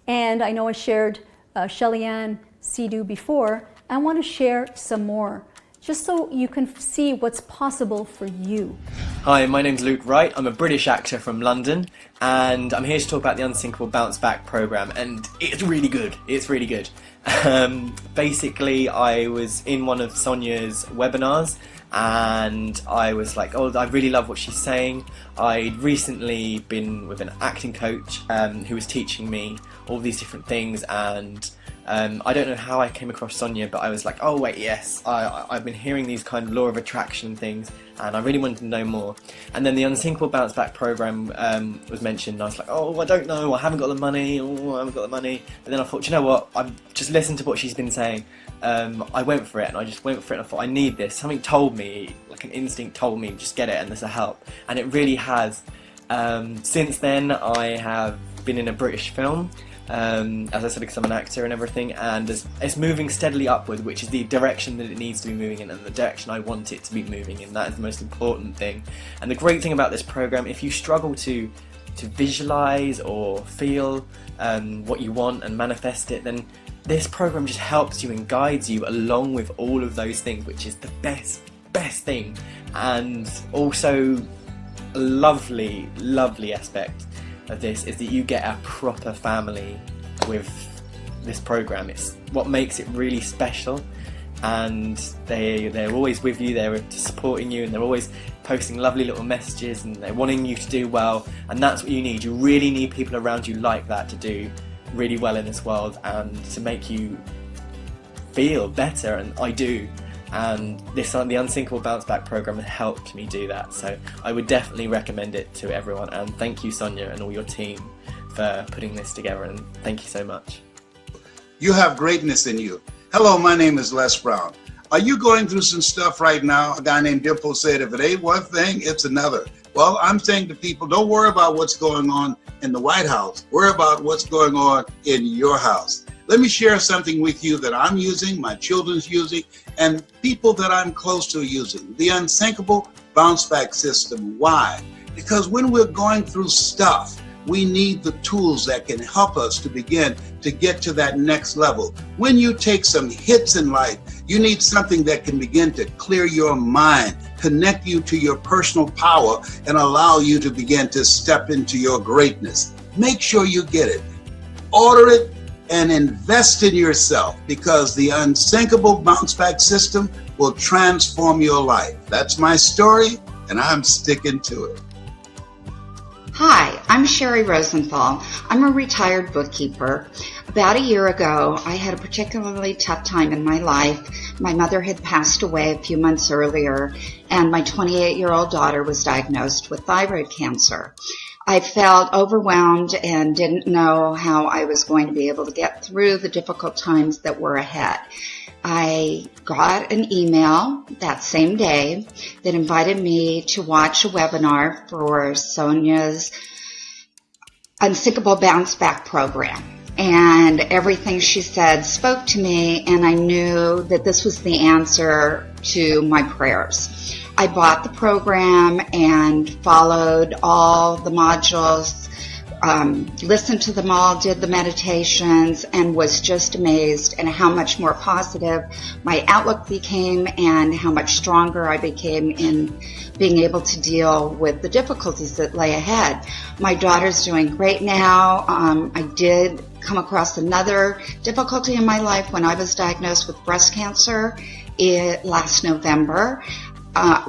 Speaker 1: And I know I shared Shelly-Ann Sidhu before. I want to share some more, just so you can see what's possible for you.
Speaker 15: Hi, my name's Luke Wright. I'm a British actor from London, and I'm here to talk about the Unsinkable Bounce Back program, and it's really good. It's really good. Basically, I was in one of Sonia's webinars, and I was like, oh, I really love what she's saying. I'd recently been with an acting coach who was teaching me all these different things, and I don't know how I came across Sonia, but I was like, oh wait, yes, I've been hearing these kind of law of attraction things, and I really wanted to know more. And then the Unsinkable Bounce Back program was mentioned, and I was like, oh, I don't know, I haven't got the money, But then I thought, you know what, I've just listened to what she's been saying. I went for it, and I just went for it, and I thought, I need this. Something told me, like an instinct told me, just get it, and this will help. And it really has. Since then, I have been in a British film, as I said, because I'm an actor and everything, and it's moving steadily upward, which is the direction that it needs to be moving in, and the direction I want it to be moving in. That is the most important thing. And the great thing about this program, if you struggle to visualize or feel what you want and manifest it, then this program just helps you and guides you along with all of those things, which is the best thing. And also a lovely aspect of this is that you get a proper family with this program. It's what makes it really special, and they're always with you, they're supporting you, and they're always posting lovely little messages, and they're wanting you to do well. And that's what you need. You really need people around you like that to do really well in this world and to make you feel better, and I do. And the Unsinkable Bounce Back program has helped me do that, so I would definitely recommend it to everyone. And thank you, Sonia, and all your team for putting this together, and thank you so much.
Speaker 16: You have greatness in you. Hello, my name is Les Brown. Are you going through some stuff right now? A guy named Dimple said, if it ain't one thing, it's another. Well, I'm saying to people, don't worry about what's going on in the White House. Worry about what's going on in your house. Let me share something with you that I'm using, my children's using, and people that I'm close to using. The Unsinkable Bounce Back System. Why? Because when we're going through stuff, we need the tools that can help us to begin to get to that next level. When you take some hits in life, you need something that can begin to clear your mind, connect you to your personal power, and allow you to begin to step into your greatness. Make sure you get it. Order it and invest in yourself, because the Unsinkable Bounce Back System will transform your life. That's my story, and I'm sticking to it.
Speaker 17: Hi, I'm Sherry Rosenthal. I'm a retired bookkeeper. About a year ago, I had a particularly tough time in my life. My mother had passed away a few months earlier, and my 28-year-old daughter was diagnosed with thyroid cancer. I felt overwhelmed and didn't know how I was going to be able to get through the difficult times that were ahead. I got an email that same day that invited me to watch a webinar for Sonia's Unsinkable Bounce Back program. And everything she said spoke to me, and I knew that this was the answer to my prayers. I bought the program and followed all the modules, listened to them all, did the meditations, and was just amazed at how much more positive my outlook became and how much stronger I became in being able to deal with the difficulties that lay ahead. My daughter's doing great now. I did come across another difficulty in my life when I was diagnosed with breast cancer last November.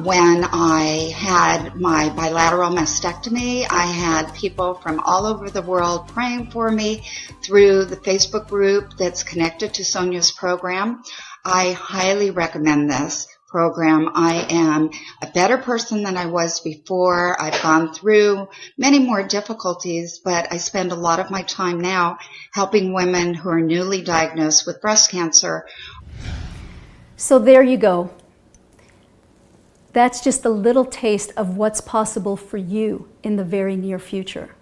Speaker 17: When I had my bilateral mastectomy, I had people from all over the world praying for me through the Facebook group that's connected to Sonia's program. I highly recommend this program. I am a better person than I was before. I've gone through many more difficulties, but I spend a lot of my time now helping women who are newly diagnosed with breast cancer.
Speaker 1: So there you go. That's just a little taste of what's possible for you in the very near future.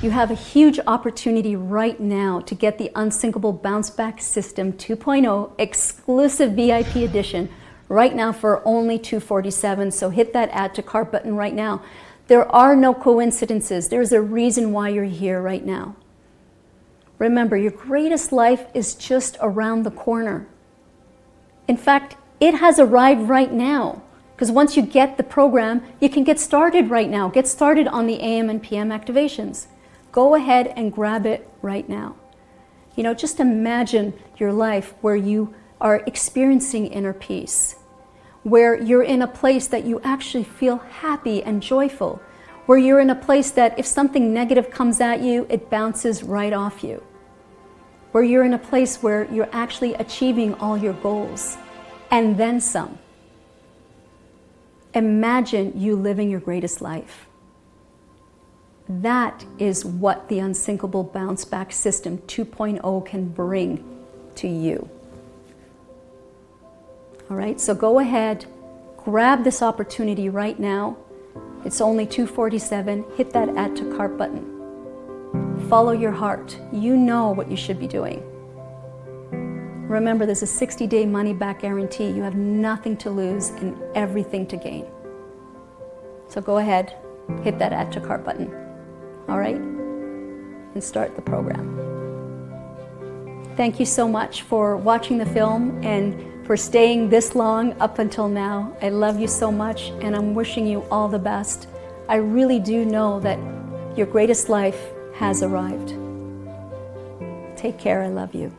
Speaker 1: You have a huge opportunity right now to get the Unsinkable Bounce Back System 2.0 exclusive VIP edition right now for only $247. So hit that add to cart button right now. There are no coincidences. There's a reason why you're here right now. Remember, your greatest life is just around the corner. In fact, it has arrived right now. Because once you get the program, you can get started right now. Get started on the AM and PM activations. Go ahead and grab it right now. You know, just imagine your life where you are experiencing inner peace, where you're in a place that you actually feel happy and joyful, where you're in a place that if something negative comes at you, it bounces right off you, where you're in a place where you're actually achieving all your goals, and then some. Imagine you living your greatest life. That is what the Unsinkable Bounce Back System 2.0 can bring to you. All right, so go ahead, grab this opportunity right now. It's only $247. Hit that add to cart button. Follow your heart. You know what you should be doing. Remember, there's a 60-day money-back guarantee. You have nothing to lose and everything to gain. So go ahead, hit that add to cart button. all right? And start the program. Thank you so much for watching the film and for staying this long up until now. I love you so much, and I'm wishing you all the best. I really do know that your greatest life has arrived. Take care, I love you.